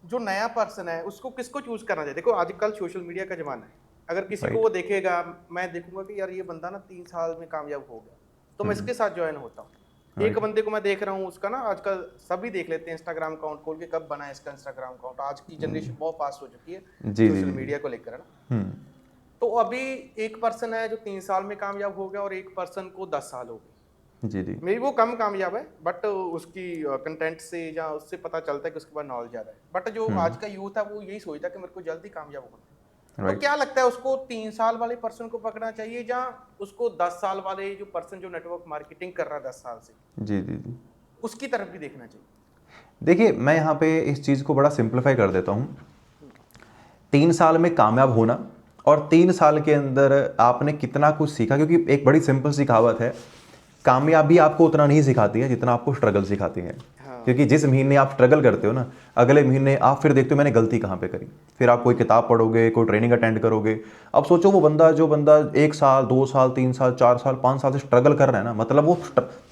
जो नया पर्सन है उसको किसको चूज करना चाहिए? देखो आजकल सोशल मीडिया का जमाना है, अगर किसी को राइट वो देखेगा, मैं देखूंगा कि यार ये बंदा ना 3 साल में कामयाब हो गया, तो मैं इसके साथ ज्वाइन होता हूँ। एक राइट बंदे को मैं देख रहा हूँ, उसका ना आजकल सभी देख लेते हैं इंस्टाग्राम अकाउंट खोल के, कब बना है इसका इंस्टाग्राम अकाउंट। आज की जनरेशन बहुत फास्ट हो चुकी है जी जी सोशल जी मीडिया को लेकर, है ना। तो अभी एक पर्सन है जो 3 साल में कामयाब हो गया और एक पर्सन को 10 साल हो गए। जी जी मे बी वो कम कामयाब है, बट उसकी कंटेंट से या उससे पता चलता है कि उसके पास नॉलेज ज़्यादा है। बट जो आज का यूथ है वो यही सोचता है कि मेरे को जल्दी कामयाब होना है। तो राइट क्या लगता है, उसको 3 साल वाले पर्सन को पकड़ना चाहिए या उसको 10 साल वाले जो पर्सन जो नेटवर्क मार्केटिंग कर रहा है 10 साल से, जी जी जी उसकी तरफ भी देखना चाहिए? देखिए, मैं यहाँ पे इस चीज़ को बड़ा सिंप्लीफाई कर देता हूँ। 3 साल में कामयाब होना और 3 साल के अंदर आपने कितना कुछ सीखा, क्योंकि एक बड़ी सिंपल सी कहावत है, कामयाबी आपको उतना नहीं सिखाती है जितना आपको स्ट्रगल सिखाती है। हाँ। क्योंकि जिस महीने आप स्ट्रगल करते हो ना, अगले महीने आप फिर देखते हो मैंने गलती कहाँ पे करी, फिर आप कोई किताब पढ़ोगे, कोई ट्रेनिंग अटेंड करोगे। अब सोचो वो बंदा जो बंदा 1 साल 2 साल 3 साल 4 साल 5 साल से स्ट्रगल कर रहा है ना, मतलब वो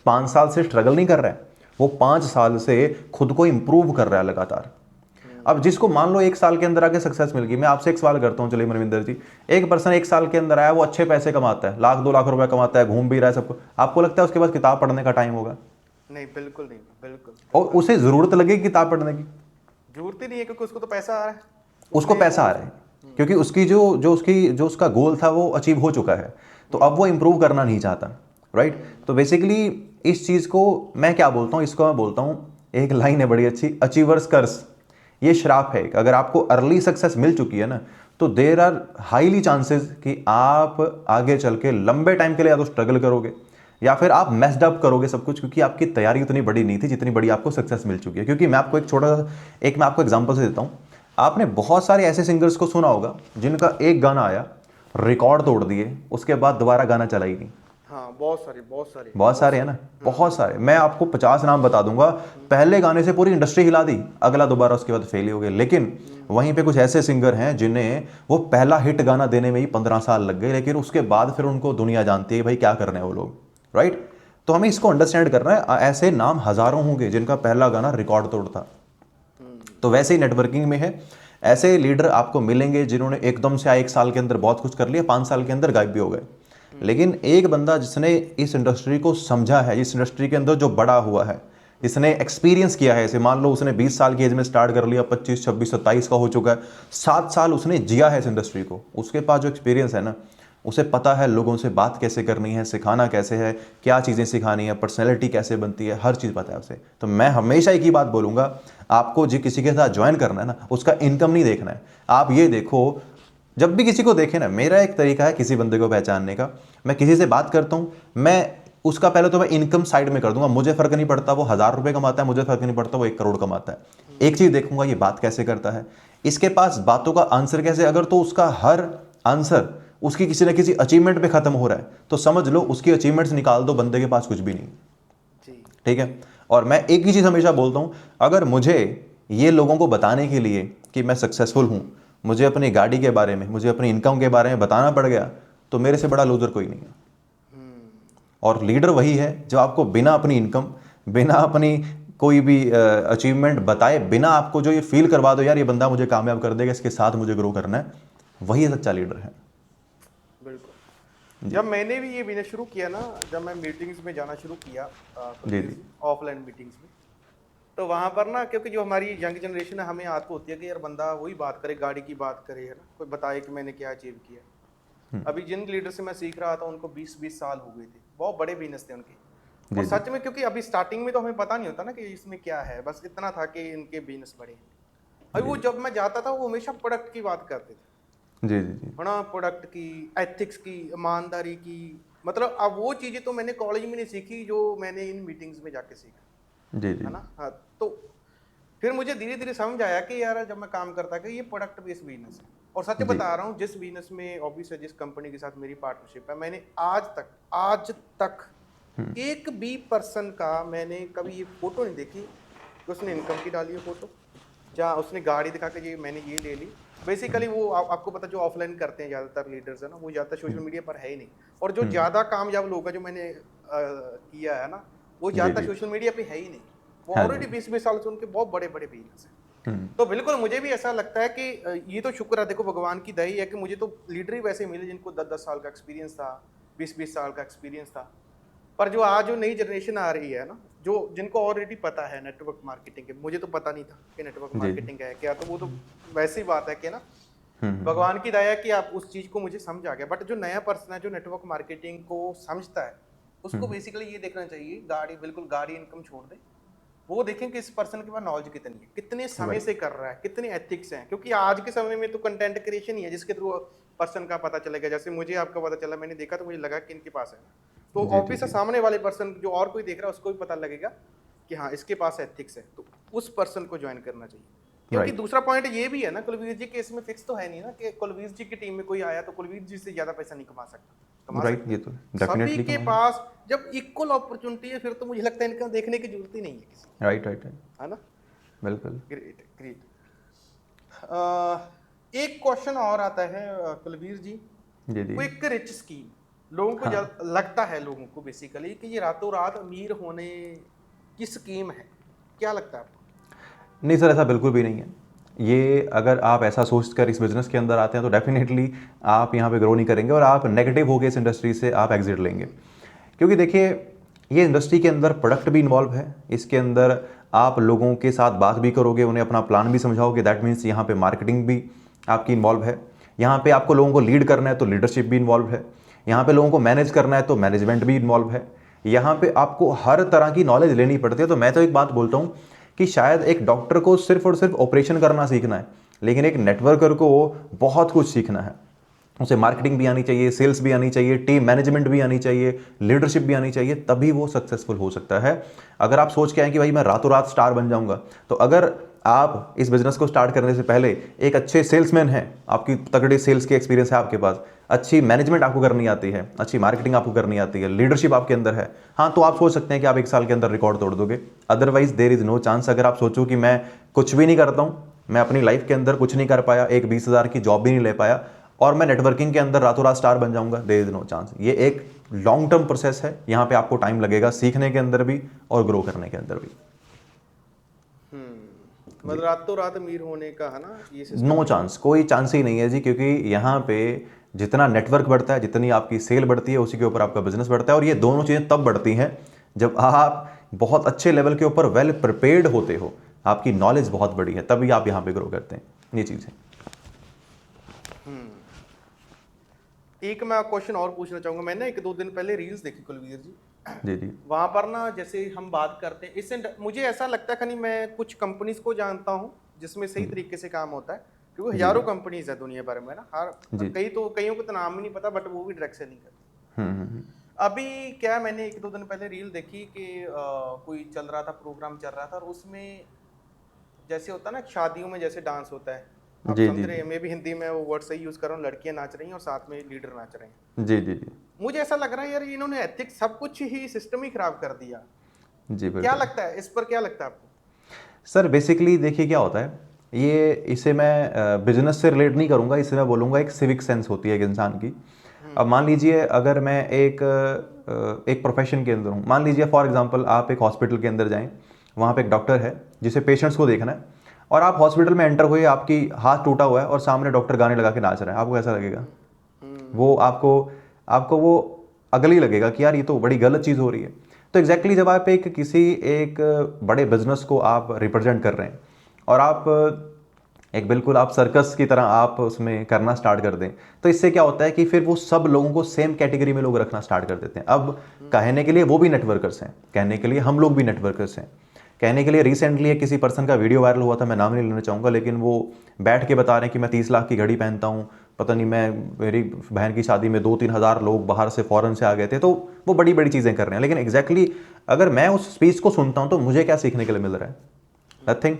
5 साल से स्ट्रगल नहीं कर रहा है, वो 5 साल से खुद को इम्प्रूव कर रहा है लगातार। अब जिसको मान लो 1 साल के अंदर आके सक्सेस मिल गई, मैं आपसे एक सवाल करता हूँ, चलिए मनविंदर जी, एक पर्सन 1 साल के अंदर आया, वो अच्छे पैसे कमाता है, 1 लाख 2 लाख रुपए कमाता है, घूम भी रहा है सबको, आपको लगता है उसके पास किताब पढ़ने का टाइम होगा? नहीं, बिल्कुल नहीं, बिल्कुल और उसे जरूरत लगेगी किताब पढ़ने की? जरूरत ही नहीं है, क्योंकि उसको तो पैसा आ रहा है, उसको पैसा आ रहा है, क्योंकि उसकी जो उसका गोल था वो अचीव हो चुका है, तो अब वो इंप्रूव करना नहीं चाहता, राइट? तो बेसिकली इस चीज़ को मैं क्या बोलता हूँ, इसको मैं बोलता हूँ, एक लाइन है बड़ी अच्छी, अचीवर्स कर्स। ये श्राप है। अगर आपको अर्ली सक्सेस मिल चुकी है ना, तो देर आर हाईली चांसेस कि आप आगे चल के लंबे टाइम के लिए या तो स्ट्रगल करोगे या फिर आप मेस्ड अप करोगे सब कुछ, क्योंकि आपकी तैयारी उतनी बड़ी नहीं थी जितनी बड़ी आपको सक्सेस मिल चुकी है। क्योंकि मैं आपको मैं आपको एग्जांपल से देता हूँ। आपने बहुत सारे ऐसे सिंगर्स को सुना होगा जिनका एक गाना आया, रिकॉर्ड तोड़ दिए, उसके बाद दोबारा गाना चला ही नहीं। हाँ, बहुत सारे है ना, बहुत सारे। मैं आपको 50 नाम बता दूंगा, पहले गाने से पूरी इंडस्ट्री हिला दी, अगला दोबारा उसके बाद फेल हो गए। लेकिन वहीं पे कुछ ऐसे सिंगर हैं जिन्हें वो पहला हिट गाना देने में ही 15 साल लग गए, लेकिन उसके बाद फिर उनको दुनिया जानती है भाई क्या कर रहे हैं वो लोग, राइट? तो हमें इसको अंडरस्टैंड करना है। ऐसे नाम हजारों होंगे जिनका पहला गाना रिकॉर्ड तोड़ता। तो वैसे ही नेटवर्किंग में है, ऐसे लीडर आपको मिलेंगे जिन्होंने एकदम से 1 साल के अंदर बहुत कुछ कर लिया, 5 साल के अंदर गायब भी हो गए। लेकिन एक बंदा जिसने इस इंडस्ट्री को समझा है, इस इंडस्ट्री के अंदर जो बड़ा हुआ है, जिसने एक्सपीरियंस किया है, इसे मान लो उसने 20 साल की एज में स्टार्ट कर लिया, 25 26 27 का हो चुका है, 7 साल उसने जिया है इस इंडस्ट्री को, उसके पास जो एक्सपीरियंस है ना, उसे पता है लोगों से बात कैसे करनी है, सिखाना कैसे है, क्या चीज़ें सिखानी है, पर्सनैलिटी कैसे बनती है, हर चीज़ पता है उसे। तो मैं हमेशा एक ही बात बोलूँगा, आपको जो किसी के साथ ज्वाइन करना है ना, उसका इनकम नहीं देखना है। आप ये देखो, जब भी किसी को देखे ना, मेरा एक तरीका है किसी बंदे को पहचानने का, मैं किसी से बात करता हूँ, मैं उसका पहले तो मैं इनकम साइड में कर दूंगा। मुझे फर्क नहीं पड़ता वो 1000 रुपये कमाता है, मुझे फर्क नहीं पड़ता वो 1 करोड़ कमाता है। एक चीज़ देखूंगा, ये बात कैसे करता है, इसके पास बातों का आंसर कैसे। अगर तो उसका हर आंसर उसकी किसी न किसी अचीवमेंट पे खत्म हो रहा है, तो समझ लो उसकी अचीवमेंट्स निकाल दो, बंदे के पास कुछ भी नहीं। ठीक है? और मैं एक ही चीज़ हमेशा बोलता हूँ, अगर मुझे ये लोगों को बताने के लिए कि मैं सक्सेसफुल हूँ, मुझे अपनी गाड़ी के बारे में, मुझे अपनी इनकम के बारे में बताना पड़ गया, तो मेरे से बड़ा लूजर कोई नहीं है। और लीडर वही है जो आपको बिना अपनी इनकम, बिना अपनी कोई भी अचीवमेंट बताए, बिना आपको जो ये फील करवा दो यार ये बंदा मुझे कामयाब कर देगा, इसके साथ मुझे ग्रो करना है, वही सच्चा लीडर है। बिल्कुल। जब मैंने भी ये बिजनेस शुरू किया ना, जब मैं मीटिंग्स में जाना शुरू किया, ऑफलाइन मीटिंग्स में, तो वहाँ पर ना, क्योंकि जो हमारी यंग जनरेशन है, हमें आदत होती है कि यार बंदा वही बात करे, गाड़ी की बात करे, है ना, कोई बताए कि मैंने क्या अचीव किया। अभी जिन लीडर से मैं सीख रहा था उनको 20-20 साल हो गए थे, बहुत बड़े बिजनेस थे उनके। और सच में, क्योंकि अभी स्टार्टिंग में तो हमें पता नहीं होता ना कि इसमें क्या है, बस इतना था कि इनके बिजनेस बड़े हैं। अभी वो जब मैं जाता था वो हमेशा प्रोडक्ट की बात करते थे, जी, है ना, प्रोडक्ट की, एथिक्स की, ईमानदारी की। मतलब अब वो चीज़ें तो मैंने कॉलेज में नहीं सीखी जो मैंने इन मीटिंग्स में जाके सीखा, है ना। हाँ, तो फिर मुझे धीरे धीरे समझ आया कि यार जब मैं काम करता कि ये प्रोडक्ट बेस्ड बिजनेस है। और सच बता रहा हूँ, जिस बिजनेस में ऑब्वियस है, जिस कंपनी के साथ मेरी पार्टनरशिप है, मैंने आज तक एक भी पर्सन का मैंने कभी ये फोटो नहीं देखी कि उसने इनकम की डाली है फोटो, जहाँ उसने गाड़ी दिखा के ये मैंने ये ले ली। बेसिकली वो आपको पता, जो ऑफलाइन करते हैं ज़्यादातर लीडर्स है ना, वो ज़्यादा सोशल मीडिया पर है ही नहीं। और जो ज़्यादा कामयाब लोग हैं जो मैंने किया है ना, वो ज़्यादा सोशल मीडिया पे है ही नहीं। वो ऑलरेडी 20-20 साल से उनके बहुत बड़े बड़े बिजनेस हैं। तो बिल्कुल मुझे भी ऐसा लगता है कि ये तो शुक्र है, देखो भगवान की दया है कि मुझे तो लीडर ही वैसे मिले जिनको 10-10 साल का एक्सपीरियंस था, 20-20 साल का एक्सपीरियंस था। पर जो आज जो नई जनरेशन आ रही है ना, जो जिनको ऑलरेडी पता है नेटवर्क मार्केटिंग के, मुझे तो पता नहीं था कि नेटवर्क मार्केटिंग है क्या, तो वो तो वैसी बात है कि ना, भगवान की दया कि आप उस चीज़ को मुझे समझ आ गया। बट जो नया पर्सन है जो नेटवर्क मार्केटिंग को समझता है, उसको बेसिकली ये देखना चाहिए, गाड़ी इनकम छोड़ दे, वो देखें कि इस पर्सन के पास नॉलेज कितनी है, कितने समय से कर रहा है, कितने एथिक्स हैं। क्योंकि आज के समय में तो कंटेंट क्रिएशन ही है जिसके थ्रू पर्सन का पता चलेगा। जैसे मुझे आपका पता चला, मैंने देखा तो मुझे लगा कि इनके पास है, तो ऑब्वियस है सामने वाले पर्सन जो और कोई देख रहा है उसको भी पता लगेगा कि हाँ इसके पास एथिक्स है, तो उस पर्सन को ज्वाइन करना चाहिए। क्योंकि दूसरा पॉइंट ये भी है ना, कुलवीर जी के इसमें फिक्स तो है नहीं ना कि कुलवीर जी की टीम में कोई आया तो कुलवीर जी से ज्यादा पैसा नहीं कमा सकता। राइट, ये तो सभी के पास जब इक्वल अपॉर्चुनिटी है, फिर तो मुझे लगता है इनका देखने की जरूरत ही नहीं है किसी। राइट, है ना, बिल्कुल। ग्रेट। एक क्वेश्चन और आता है कुलवीर जी, क्विक रिच स्कीम, लोगों को लगता है लोगों को बेसिकली कि ये रातों रात अमीर होने की स्कीम है, क्या लगता है आपको? नहीं सर, ऐसा बिल्कुल भी नहीं है। ये अगर आप ऐसा सोचकर इस बिज़नेस के अंदर आते हैं तो डेफिनेटली आप यहाँ पे ग्रो नहीं करेंगे और आप नेगेटिव होकर इस इंडस्ट्री से आप एग्जिट लेंगे। क्योंकि देखिए, ये इंडस्ट्री के अंदर प्रोडक्ट भी इन्वॉल्व है, इसके अंदर आप लोगों के साथ बात भी करोगे, उन्हें अपना प्लान भी समझाओगे, दैट मीन्स यहाँ पे मार्केटिंग भी आपकी इन्वॉल्व है। यहाँ पे आपको लोगों को लीड करना है तो लीडरशिप भी इन्वॉल्व है। यहाँ पे लोगों को मैनेज करना है तो मैनेजमेंट भी इन्वॉल्व है। यहाँ पे आपको हर तरह की नॉलेज लेनी पड़ती है। तो मैं तो एक बात बोलता हूँ कि शायद एक डॉक्टर को सिर्फ और सिर्फ ऑपरेशन करना सीखना है, लेकिन एक नेटवर्कर को बहुत कुछ सीखना है। उसे मार्केटिंग भी आनी चाहिए, सेल्स भी आनी चाहिए, टीम मैनेजमेंट भी आनी चाहिए, लीडरशिप भी आनी चाहिए, तभी वो सक्सेसफुल हो सकता है। अगर आप सोच के आए कि भाई मैं रातों रात स्टार बन जाऊंगा, तो अगर आप इस बिजनेस को स्टार्ट करने से पहले एक अच्छे सेल्समैन हैं, आपकी तगड़े सेल्स के एक्सपीरियंस है आपके पास, अच्छी मैनेजमेंट आपको करनी आती है, अच्छी मार्केटिंग आपको करनी आती है, लीडरशिप आपके अंदर है, हाँ, तो आप सोच सकते हैं कि आप 1 साल के अंदर रिकॉर्ड तोड़ दोगे। Otherwise there is no chance. अगर आप सोचो कि मैं कुछ भी नहीं करता हूँ, मैं अपनी लाइफ के अंदर कुछ नहीं कर पाया, एक 20,000 की जॉब भी नहीं ले पाया और मैं नेटवर्किंग के अंदर रातों रात स्टार बन जाऊंगा, देयर इज नो चांस। ये एक लॉन्ग टर्म प्रोसेस है, यहाँ पे आपको टाइम लगेगा सीखने के अंदर भी और ग्रो करने के अंदर भी। मतलब रातों रात अमीर होने का है ना ये सिस्टम? नो चांस, कोई चांस ही नहीं है जी, क्योंकि यहाँ पे जितना नेटवर्क बढ़ता है, जितनी आपकी सेल बढ़ती है, उसी के ऊपर आपका बिजनेस बढ़ता है। और ये दोनों चीज़ें तब बढ़ती हैं जब आप बहुत अच्छे लेवल के ऊपर वेल प्रिपेयर्ड होते हो, आपकी नॉलेज बहुत बड़ी है, तभी आप यहाँ पे ग्रो करते हैं। ये चीज़ है। एक मैं क्वेश्चन और पूछना चाहूंगा। मैंने 1-2 दिन पहले रील्स देखी कुलवीर जी, जी जी वहां पर ना जैसे हम बात करते हैं इससे मुझे ऐसा लगता है खनी मैं कुछ कंपनीज को जानता हूँ जिसमें सही तरीके से काम होता है, क्योंकि हजारों कंपनीज है दुनिया भर में ना, हर कईयों को तो नाम ही नहीं पता, बट वो भी डायरेक्ट सेलिंग करते हैं। अभी क्या, मैंने 1-2 दिन पहले रील देखी कि कोई चल रहा था, प्रोग्राम चल रहा था, और उसमें जैसे होता है ना शादियों में जैसे डांस होता है, आप समझ रहे हैं, मैं भी हिंदी में वो वर्ड सही यूज कर रहा हूँ, लड़कियां नाच रही हैं और साथ में लीडर नाच रहे हैं। जी जी जी मुझे ऐसा लग रहा है यार इन्होंने एथिक्स सब कुछ ही सिस्टम ही खराब कर दिया। जी क्या लगता है इस पर, क्या लगता है आपको? सर, बेसिकली देखिए क्या होता है, ये इसे मैं बिजनेस से रिलेट नहीं करूंगा, इसे मैं बोलूंगा एक सिविक सेंस होती है एक इंसान की। अब मान लीजिए अगर मैं एक प्रोफेशन के अंदर हूँ, मान लीजिए फॉर एग्जांपल आप एक हॉस्पिटल के अंदर जाएं, वहाँ पे एक डॉक्टर है जिसे पेशेंट्स को देखना है, और आप हॉस्पिटल में एंटर हुए, आपकी हाथ टूटा हुआ है और सामने डॉक्टर गाने लगा के नाच रहा है, आपको कैसा लगेगा? वो आपको वो अगली लगेगा कि यार ये तो बड़ी गलत चीज़ हो रही है। तो एग्जैक्टली जब आप एक बड़े बिजनेस को आप रिप्रेजेंट कर रहे हैं और आप एक बिल्कुल आप सर्कस की तरह आप उसमें करना स्टार्ट कर दें, तो इससे क्या होता है कि फिर वो सब लोगों को सेम कैटेगरी में लोग रखना स्टार्ट कर देते हैं। अब कहने के लिए वो भी नेटवर्कर्स हैं, कहने के लिए हम लोग भी नेटवर्कर्स हैं, कहने के लिए रिसेंटली एक किसी पर्सन का वीडियो वायरल हुआ था, मैं नाम नहीं लेना चाहूँगा, लेकिन वो बैठ के बता रहे हैं कि मैं 30 लाख की घड़ी पहनता हूँ, पता नहीं मैं मेरी बहन की शादी में 2-3 हज़ार लोग बाहर से फॉरेन से आ गए थे, तो वो बड़ी बड़ी चीज़ें कर रहे हैं। लेकिन एग्जैक्टली अगर मैं उस स्पीच को सुनता हूँ तो मुझे क्या सीखने के लिए मिल रहा है? नथिंग।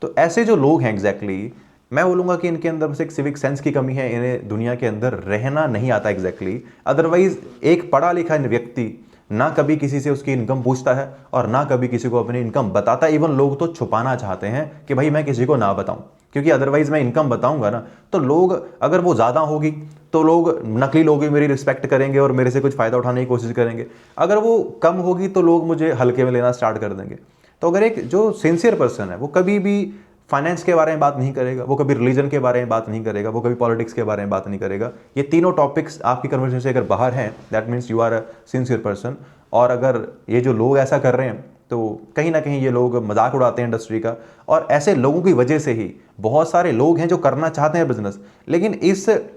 तो ऐसे जो लोग हैं एग्जैक्टली मैं बोलूँगा कि इनके अंदर बस एक सिविक सेंस की कमी है, इन्हें दुनिया के अंदर रहना नहीं आता एग्जैक्टली। अदरवाइज एक पढ़ा लिखा व्यक्ति ना कभी किसी से उसकी इनकम पूछता है और ना कभी किसी को अपनी इनकम बताता है। इवन लोग तो छुपाना चाहते हैं कि भाई मैं किसी को ना बताऊं, क्योंकि अदरवाइज मैं इनकम बताऊंगा ना तो लोग, अगर वो ज़्यादा होगी तो लोग, नकली लोग भी मेरी रिस्पेक्ट करेंगे और मेरे से कुछ फ़ायदा उठाने की कोशिश करेंगे, अगर वो कम होगी तो लोग मुझे हल्के में लेना स्टार्ट कर देंगे। तो अगर एक जो सिंसियर पर्सन है वो कभी भी फाइनेंस के बारे में बात नहीं करेगा, वो कभी रिलीजन के बारे में बात नहीं करेगा, वो कभी पॉलिटिक्स के बारे में बात नहीं करेगा, ये तीनों टॉपिक्स आपकी कन्वर्सेशन से अगर बाहर हैं, that means you are a sincere person. और अगर ये जो लोग ऐसा कर रहे हैं तो कहीं ना कहीं ये लोग मजाक उड़ाते हैं इंडस्ट्री का, और ऐसे लोगों की वजह से ही बहुत सारे लोग हैं जो करना चाहते हैं बिजनेस, लेकिन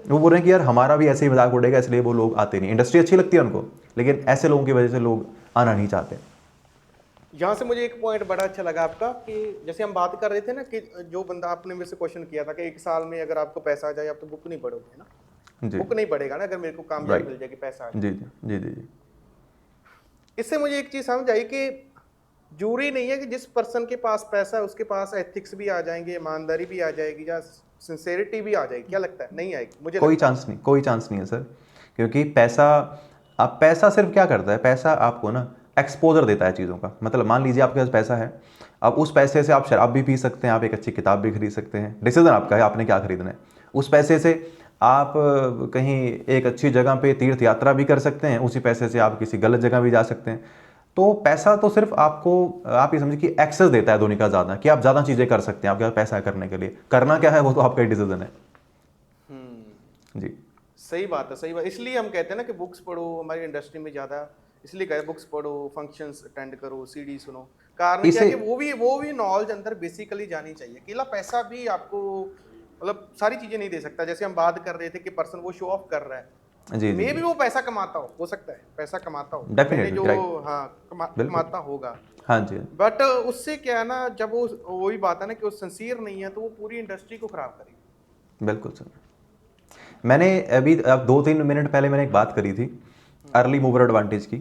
वो बोल रहे हैं कि यार हमारा भी ऐसे ही मजाक उड़ेगा, इसलिए वो लोग आते नहीं। इंडस्ट्री अच्छी लगती है उनको, लेकिन ऐसे लोगों की वजह से लोग आना नहीं चाहते। यहाँ से मुझे एक पॉइंट बड़ा अच्छा लगा आपका, कि जैसे हम बात कर रहे थे ना कि जो बंदा आपने मेरे से क्वेश्चन किया था कि 1 साल में अगर आपको पैसा आ जाए आप तो बुक नहीं पढ़ोगे ना, बुक नहीं पड़ेगा ना अगर मेरे को कामयाबी मिल जाएगी, पैसा आ जाए। जी जी जी जी। इससे मुझे एक चीज समझ आई कि जरूरी नहीं है कि जिस पर्सन के पास पैसा है उसके पास एथिक्स भी आ जाएंगे, ईमानदारी भी आ जाएगी, या सिंसेरिटी भी आ जाएगी। क्या लगता है? नहीं आएगी मुझे। कोई चांस नहीं, कोई चांस नहीं है सर, क्योंकि पैसा सिर्फ क्या करता है, पैसा आपको ना एक्सपोजर देता है चीज़ों का। मतलब मान लीजिए आपके पास पैसा है, अब उस पैसे से आप शराब भी पी सकते हैं, आप एक अच्छी किताब भी खरीद सकते हैं, डिसीजन आपका है आपने क्या खरीदना है। उस पैसे से आप कहीं एक अच्छी जगह पे तीर्थ यात्रा भी कर सकते हैं, उसी पैसे से आप किसी गलत जगह भी जा सकते हैं। तो पैसा तो सिर्फ आपको, आप ये समझिए कि एक्सेस देता है दुनिया का ज़्यादा, कि आप ज़्यादा चीज़ें कर सकते हैं, आपके पास पैसा है करने के लिए, करना क्या है वो तो आपका ही डिसीजन है। जी सही बात है, सही बात। इसलिए हम कहते हैं ना कि बुक्स पढ़ो, हमारी इंडस्ट्री में ज़्यादा इसलिए कहते हैं बुक्स पढ़ो, फंक्शंस अटेंड करो, सीडी सुनो। कारण क्या है इसे कि वो भी नॉलेज अंदर बेसिकली जानी चाहिए। अकेला पैसा भी आपको मतलब सारी चीज़ें नहीं दे सकता। जैसे हम बात कर रहे थे कि पर्सन वो शो ऑफ कर रहा है, जी जी मे जी भी वो पैसा कमाता हो सकता है पैसा कमाता हो, मैंने डेफिनेटली जो राइट, हाँ बिल्कुल। कमाता होगा, हाँ जी बट उससे क्या है ना, जब वो वही बात है ना कि वो सिंसियर नहीं है तो वो पूरी इंडस्ट्री को खराब करेगी। बिल्कुल सर। मैंने अभी अब 2-3 मिनट पहले मैंने एक बात करी थी अर्ली मूवर एडवांटेज की।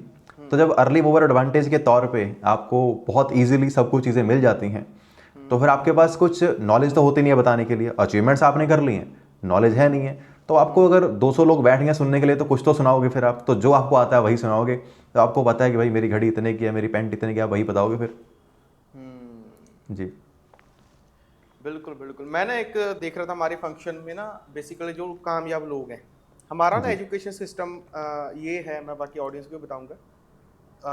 तो जब अर्ली मूवर एडवांटेज के तौर पे आपको बहुत इजीली सब कुछ चीज़ें मिल जाती हैं, तो फिर आपके पास कुछ नॉलेज तो होती नहीं है बताने के लिए, अचीवमेंट्स आपने कर ली हैं, नॉलेज है नहीं है, तो आपको अगर 200 लोग बैठ गए सुनने के लिए तो कुछ तो सुनाओगे फिर आप, तो जो आपको आता है वही सुनाओगे। तो आपको पता है कि भाई मेरी घड़ी इतने की है, मेरी पैंट इतने की है, आप वही बताओगे फिर। जी बिल्कुल बिल्कुल। मैंने एक देख रहा था हमारे फंक्शन में ना, बेसिकली जो कामयाब लोग हैं हमारा ना जी एजुकेशन सिस्टम ये है, मैं बाकी ऑडियंस को भी बताऊंगा।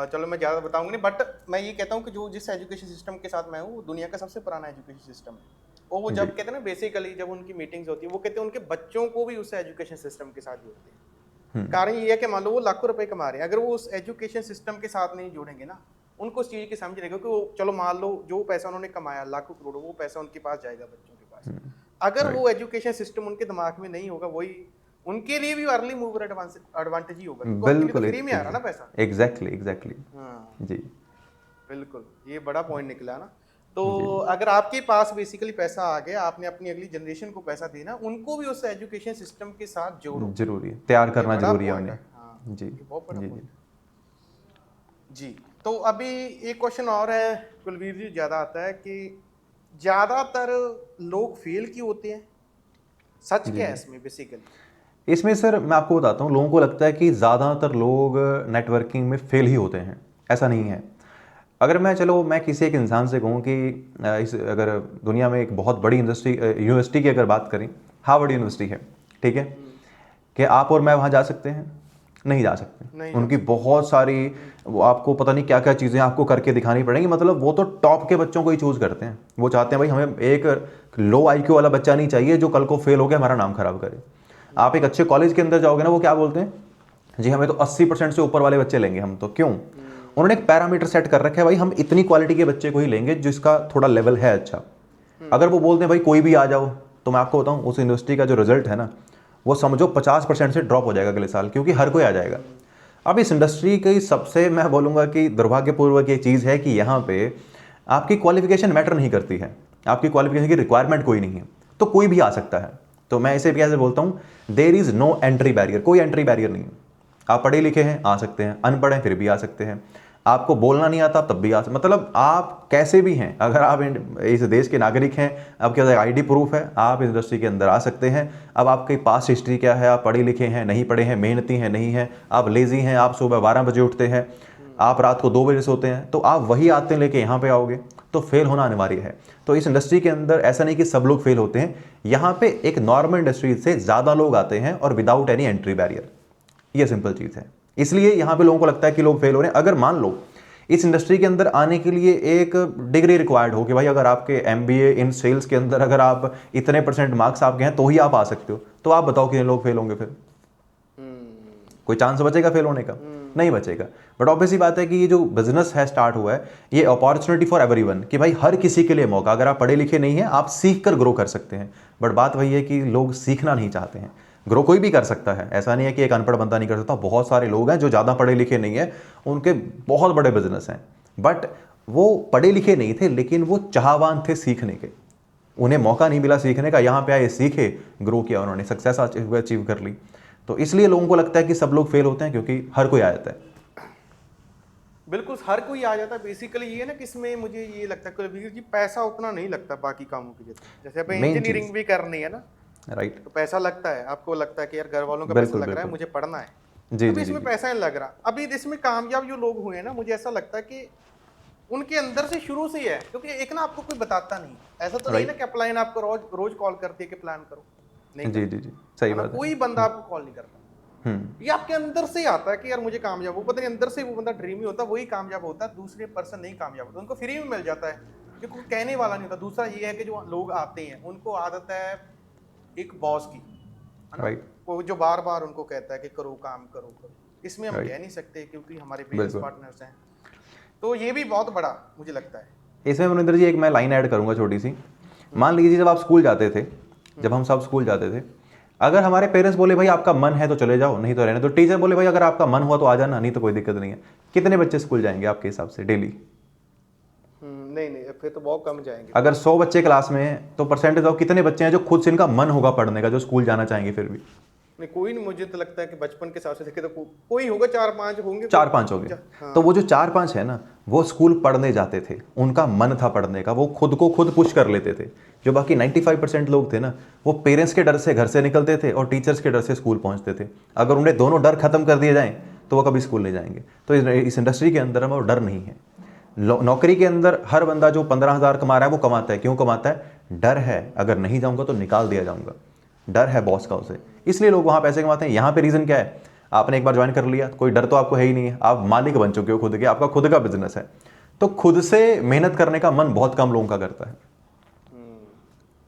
चलो मैं ज़्यादा बताऊंगा नहीं, बट मैं ये कहता हूँ कि जो जिस एजुकेशन सिस्टम के साथ मैं हूँ वो दुनिया का सबसे पुराना एजुकेशन सिस्टम है। और वो जी जब कहते हैं ना, बेसिकली जब उनकी मीटिंग्स होती है वो कहते हैं उनके बच्चों को भी उस एजुकेशन सिस्टम के साथ जोड़ते हैं। कारण ये है कि मान लो वो लाखों रुपए कमा रहे हैं, अगर वो उस एजुकेशन सिस्टम के साथ नहीं जुड़ेंगे ना, उनको उस चीज़ की समझ नहीं, क्योंकि वो चलो मान लो जो पैसा उन्होंने कमाया लाखों करोड़ों, वो पैसा उनके पास जाएगा बच्चों के पास। अगर राइट वो एजुकेशन सिस्टम उनके दिमाग में नहीं होगा, वही उनके लिए भी अर्ली मूवर एडवांटेज ही होगा, क्योंकि उनके लिए तो बिल्कुल फ्री में आ रहा ना पैसा। Exactly exactly. हाँ जी बिल्कुल, ये बड़ा पॉइंट निकला ना। तो जी जी अगर आपके पास बेसिकली पैसा आ गया, आपने अपनी अगली जनरेशन को पैसा देना, उनको भी उस एजुकेशन सिस्टम के साथ जोड़ो। जरूरी है, तैयार ये करना बड़ा जरूरी है पॉइंट उन्हें। है। हाँ जी ये बहुत बड़ा जी पॉइंट जी है जी। तो अभी एक क्वेश्चन और है कुलवीर जी, ज़्यादा आता है कि ज़्यादातर लोग फेल क्यों होते हैं, सच जी क्या है जी। इसमें बेसिकली? इसमें सर मैं आपको बताता हूँ, लोगों को लगता है कि ज़्यादातर लोग नेटवर्किंग में फेल ही होते हैं, ऐसा नहीं है। अगर मैं चलो मैं किसी एक इंसान से कहूँ कि इस अगर दुनिया में एक बहुत बड़ी इंडस्ट्री यूनिवर्सिटी की अगर बात करें, हार्वर्ड यूनिवर्सिटी है, ठीक है, कि आप और मैं वहाँ जा सकते हैं? नहीं जा सकते। नहीं जा उनकी सकते। बहुत सारी, वो आपको पता नहीं क्या क्या चीज़ें आपको करके दिखानी पड़ेंगी, मतलब वो तो टॉप के बच्चों को ही चूज़ करते हैं। वो चाहते हैं भाई हमें एक लो आईक्यू वाला बच्चा नहीं चाहिए जो कल को फेल होकर हमारा नाम खराब करे। आप एक अच्छे कॉलेज के अंदर जाओगे ना, वो क्या बोलते हैं, जी हमें तो 80% से ऊपर वाले बच्चे लेंगे हम तो। क्यों? उन्होंने एक पैरामीटर सेट कर रखा है, भाई हम इतनी क्वालिटी के बच्चे को ही लेंगे जिसका थोड़ा लेवल है अच्छा। अगर वो बोलते हैं भाई कोई भी आ जाओ, तो मैं आपको बताऊं उस यूनिवर्सिटी का जो रिजल्ट है ना, वो समझो 50% से ड्रॉप हो जाएगा अगले साल, क्योंकि हर कोई आ जाएगा। अब इस इंडस्ट्री की सबसे मैं बोलूँगा कि दुर्भाग्यपूर्वक ये चीज़ है कि यहाँ पे आपकी क्वालिफिकेशन मैटर नहीं करती है, आपकी क्वालिफिकेशन की रिक्वायरमेंट कोई नहीं है, तो कोई भी आ सकता है। तो मैं इसे कैसे बोलता हूँ, there is no entry barrier, कोई एंट्री बैरियर नहीं है। आप पढ़े लिखे हैं आ सकते हैं, अनपढ़ हैं फिर भी आ सकते हैं, आपको बोलना नहीं आता तब भी आ सकते, मतलब आप कैसे भी हैं, अगर आप इस देश के नागरिक हैं, आपके पास आईडी प्रूफ है, आप इस इंडस्ट्री के अंदर आ सकते हैं। अब आपकी पास्ट हिस्ट्री क्या है, आप पढ़े लिखे हैं नहीं पढ़े हैं, मेहनती हैं नहीं हैं, आप लेजी हैं, आप सुबह 12 बजे उठते हैं, आप रात को 2 बजे सोते हैं, तो आप वही आते हैं लेके यहाँ पे आओगे, तो फेल होना अनिवार्य है। तो इस इंडस्ट्री के अंदर ऐसा नहीं कि सब लोग फेल होते हैं, यहाँ पे एक नॉर्मल इंडस्ट्री से ज़्यादा लोग आते हैं और विदाउट एनी एंट्री बैरियर, ये सिंपल चीज़ है। इसलिए यहाँ पे लोगों को लगता है कि लोग फेल हो रहे हैं। अगर मान लो इस इंडस्ट्री के अंदर आने के लिए एक डिग्री रिक्वायर्ड हो कि भाई अगर आपके एमबीए इन सेल्स के अंदर अगर आप इतने % मार्क्स आपके हैं तो ही आप आ सकते हो, तो आप बताओ कितने लोग फेल होंगे फिर? कोई चांस बचेगा फेल होने का? नहीं बचेगा। बट ऑब्वियसली बात है कि ये जो बिजनेस है स्टार्ट हुआ है, ये अपॉर्चुनिटी फॉर एवरीवन, कि भाई हर किसी के लिए मौका, अगर आप पढ़े लिखे नहीं हैं आप सीख कर ग्रो कर सकते हैं। बट बात वही है कि लोग सीखना नहीं चाहते हैं। ग्रो कोई भी कर सकता है, ऐसा नहीं है कि एक अनपढ़ बंदा नहीं कर सकता, बहुत सारे लोग हैं जो ज़्यादा पढ़े लिखे नहीं है, उनके बहुत बड़े बिजनेस हैं, बट वो पढ़े लिखे नहीं थे लेकिन वो चाहवान थे सीखने के, उन्हें मौका नहीं मिला सीखने का, यहाँ पे आए सीखे, ग्रो किया, उन्होंने सक्सेस अचीव कर ली। तो इसलिए लोगों को लगता है कि सब लोग फेल होते हैं, क्योंकि हर कोई आ जाता है। बिल्कुल हर कोई आ जाता है। बेसिकली ये ना कि इसमें मुझे ये लगता है कुलवीर जी, पैसा उतना नहीं लगता बाकी कामों की जितना। जैसे अब मेन इंजीनियरिंग चीज़, भी करनी है ना, राइट, तो पैसा लगता है, आपको लगता है कि यार घर वालों का पैसा बिल्कुल लग रहा है, बिल्कुल। मुझे पढ़ना है, जी अभी जी जी इसमें जी पैसा नहीं लग रहा। अभी इसमें कामयाब जो लोग हुए हैं ना, मुझे ऐसा लगता है कि उनके अंदर से शुरू से ही है, क्योंकि एक ना आपको कोई बताता नहीं, ऐसा तो नहीं ना राइट, कि अपलाइन आपको रोज रोज कॉल करती है कि प्लान करो, नहीं जी करती जी जी, सही है ना, बात है। कोई बंदा आपको कॉल नहीं करता। ये आपके अंदर से ही आता है कि यार मुझे कामयाब हो, पता नहीं अंदर से वो बंदा ड्रीमी होता है, वही कामयाब होता है, दूसरे पर्सन नहीं कामयाब होता, उनको फ्री में मिल जाता है क्योंकि कोई कहने वाला नहीं होता। दूसरा ये है कि जो लोग आते हैं उनको आदत है एक बॉस की, है ना, राइट, वो जो बार बार उनको कहता है कि करो काम करो करो। इसमें हम राइट, कह नहीं सकते क्योंकि हमारे बिजनेस बिल्कुल। पार्टनर्स हैं, तो ये भी बहुत बड़ा मुझे लगता है। इसमें मनिंदर जी एक मैं लाइन ऐड करूंगा छोटी सी। मान लीजिए जब आप स्कूल जाते थे, जब हम सब स्कूल जाते थे, अगर हमारे पेरेंट्स बोले भाई आपका मन है तो चले जाओ, नहीं तो रहने दो। टीचर बोले भाई अगर आपका मन हुआ तो आ जाना, नहीं तो कोई दिक्कत नहीं है। कितने बच्चे स्कूल जाएंगे आपके हिसाब से डेली? नहीं नहीं, फिर तो बहुत कम जाएंगे। अगर 100 बच्चे क्लास में हैं तो परसेंटेज ऑफ कितने बच्चे हैं जो खुद से इनका मन होगा पढ़ने का, जो स्कूल जाना चाहेंगे फिर भी? नहीं, कोई नहीं, मुझे तो लगता है कि बचपन के हिसाब से देखे तो कोई होगा, 4-5 होंगे, 4-5 हो गए। तो वो जो 4-5 है ना, वो स्कूल पढ़ने जाते थे, उनका मन था पढ़ने का, वो खुद को खुद पुश कर लेते थे। जो बाकी 95% लोग थे ना, वो पेरेंट्स के डर से घर से निकलते थे और टीचर्स के डर से स्कूल पहुंचते थे। अगर उन्हें दोनों डर खत्म कर दिए जाएं तो वो कभी स्कूल नहीं जाएंगे। तो इस इंडस्ट्री के अंदर वो डर नहीं है। नौकरी के अंदर हर बंदा जो 15,000 कमा रहा है वो कमाता है। क्यों कमाता है? डर है, अगर नहीं जाऊंगा तो निकाल दिया जाऊंगा। डर है बॉस का उसे, इसलिए लोग वहां पैसे कमाते हैं। यहाँ पे रीजन क्या है? आपने एक बार ज्वाइन कर लिया, कोई डर तो आपको है ही नहीं है, आप मालिक बन चुके हो खुद के, आपका खुद का बिजनेस है, तो खुद से मेहनत करने का मन बहुत कम लोगों का करता है।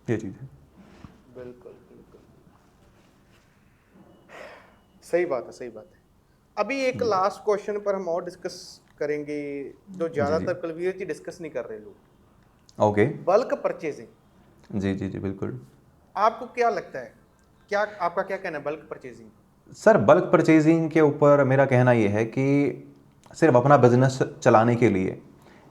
ये चीज है। बिल्कुल बिल्कुल सही बात है, सही बात है। अभी एक लास्ट क्वेश्चन पर हम और डिस्कस करेंगे, जो ज्यादातर कुलवीर जी डिस्कस नहीं कर रहे लोग। ओके। Bulk purchasing. जी जी जी बिल्कुल। आपको क्या लगता है, क्या आपका क्या कहना है bulk purchasing? Sir bulk purchasing के ऊपर मेरा कहना यह है कि सिर्फ अपना बिजनेस चलाने के लिए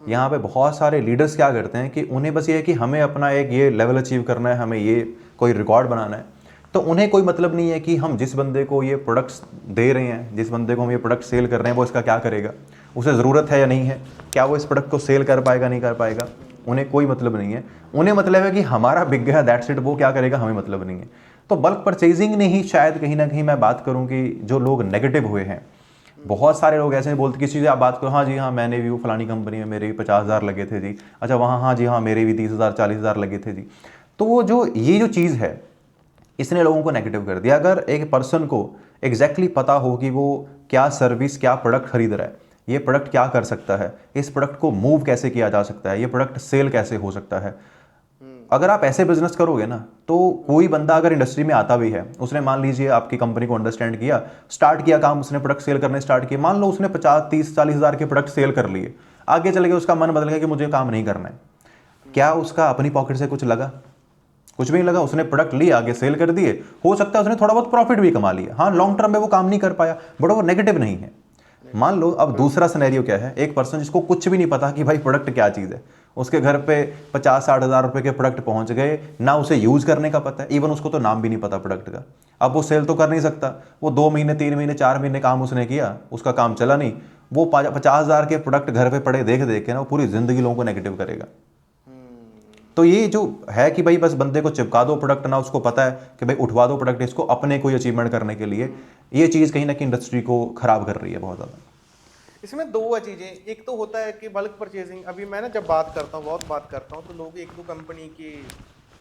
यहाँ पे बहुत सारे लीडर्स क्या करते हैं कि उन्हें बस ये है कि हमें अपना एक ये लेवल अचीव करना है, हमें ये कोई रिकॉर्ड बनाना है। तो उन्हें कोई मतलब नहीं है कि हम जिस बंदे को ये प्रोडक्ट्स दे रहे हैं, जिस बंदे को हम ये प्रोडक्ट सेल कर रहे हैं, वो इसका क्या करेगा, उसे ज़रूरत है या नहीं है, क्या वो इस प्रोडक्ट को सेल कर पाएगा नहीं कर पाएगा, उन्हें कोई मतलब नहीं है। उन्हें मतलब है कि हमारा बिक गया, दैट्स इट। वो क्या करेगा हमें मतलब नहीं है। तो बल्क परचेजिंग ने ही शायद कहीं ना कहीं मैं बात करूं कि जो लोग नेगेटिव हुए हैं, बहुत सारे लोग ऐसे बोलते, किसी से आप बात करो, हाँ जी हाँ मैंने भी वो फलानी कंपनी में मेरे भी 50,000 लगे थे जी, अच्छा वहाँ हाँ जी हाँ मेरे भी 30,000 40,000 लगे थे जी। तो वो जो ये जो चीज़ है इसने लोगों को नेगेटिव कर दिया। अगर एक पर्सन को एग्जैक्टली पता हो कि वो क्या सर्विस क्या प्रोडक्ट खरीद रहा है, ये प्रोडक्ट क्या कर सकता है, इस प्रोडक्ट को मूव कैसे किया जा सकता है, ये प्रोडक्ट सेल कैसे हो सकता है, अगर आप ऐसे बिजनेस करोगे ना, तो कोई बंदा अगर इंडस्ट्री में आता भी है, उसने मान लीजिए आपकी कंपनी को अंडरस्टैंड किया, स्टार्ट किया काम, उसने प्रोडक्ट सेल करने स्टार्ट किए, मान लो उसने 50 30 40,000 के प्रोडक्ट सेल कर लिए, आगे चले गए उसका मन बदल गया कि मुझे काम नहीं करना है, क्या उसका अपनी पॉकेट से कुछ लगा? कुछ भी नहीं लगा। उसने प्रोडक्ट लिए, आगे सेल कर दिए, हो सकता है उसने थोड़ा बहुत प्रॉफिट भी कमा लिया, हाँ लॉन्ग टर्म में वो काम नहीं कर पाया, बट वो नेगेटिव नहीं है। मान लो अब दूसरा सिनेरियो क्या है, एक पर्सन जिसको कुछ भी नहीं पता कि भाई प्रोडक्ट क्या चीज़ है, उसके घर पे 50-60 हज़ार रुपए के प्रोडक्ट पहुंच गए, ना उसे यूज करने का पता है, इवन उसको तो नाम भी नहीं पता प्रोडक्ट का। अब वो सेल तो कर नहीं सकता, वो 2 महीने 3 महीने 4 महीने काम उसने किया, उसका काम चला नहीं, वो 50,000 के प्रोडक्ट घर पे पड़े देख देख के ना वो पूरी जिंदगी लोगों को नेगेटिव करेगा। तो ये जो है कि भाई बस बंदे को चिपका दो प्रोडक्ट, ना उसको पता है कि भाई उठवा दो प्रोडक्ट इसको अपने कोई अचीवमेंट करने के लिए, ये चीज़ कहीं ना कहीं इंडस्ट्री को खराब कर रही है बहुत ज़्यादा। इसमें दो चीजें, एक तो होता है कि बल्क परचेजिंग, अभी मैं ना जब बात करता हूँ, बहुत बात करता हूँ, तो लोग एक दो कंपनी के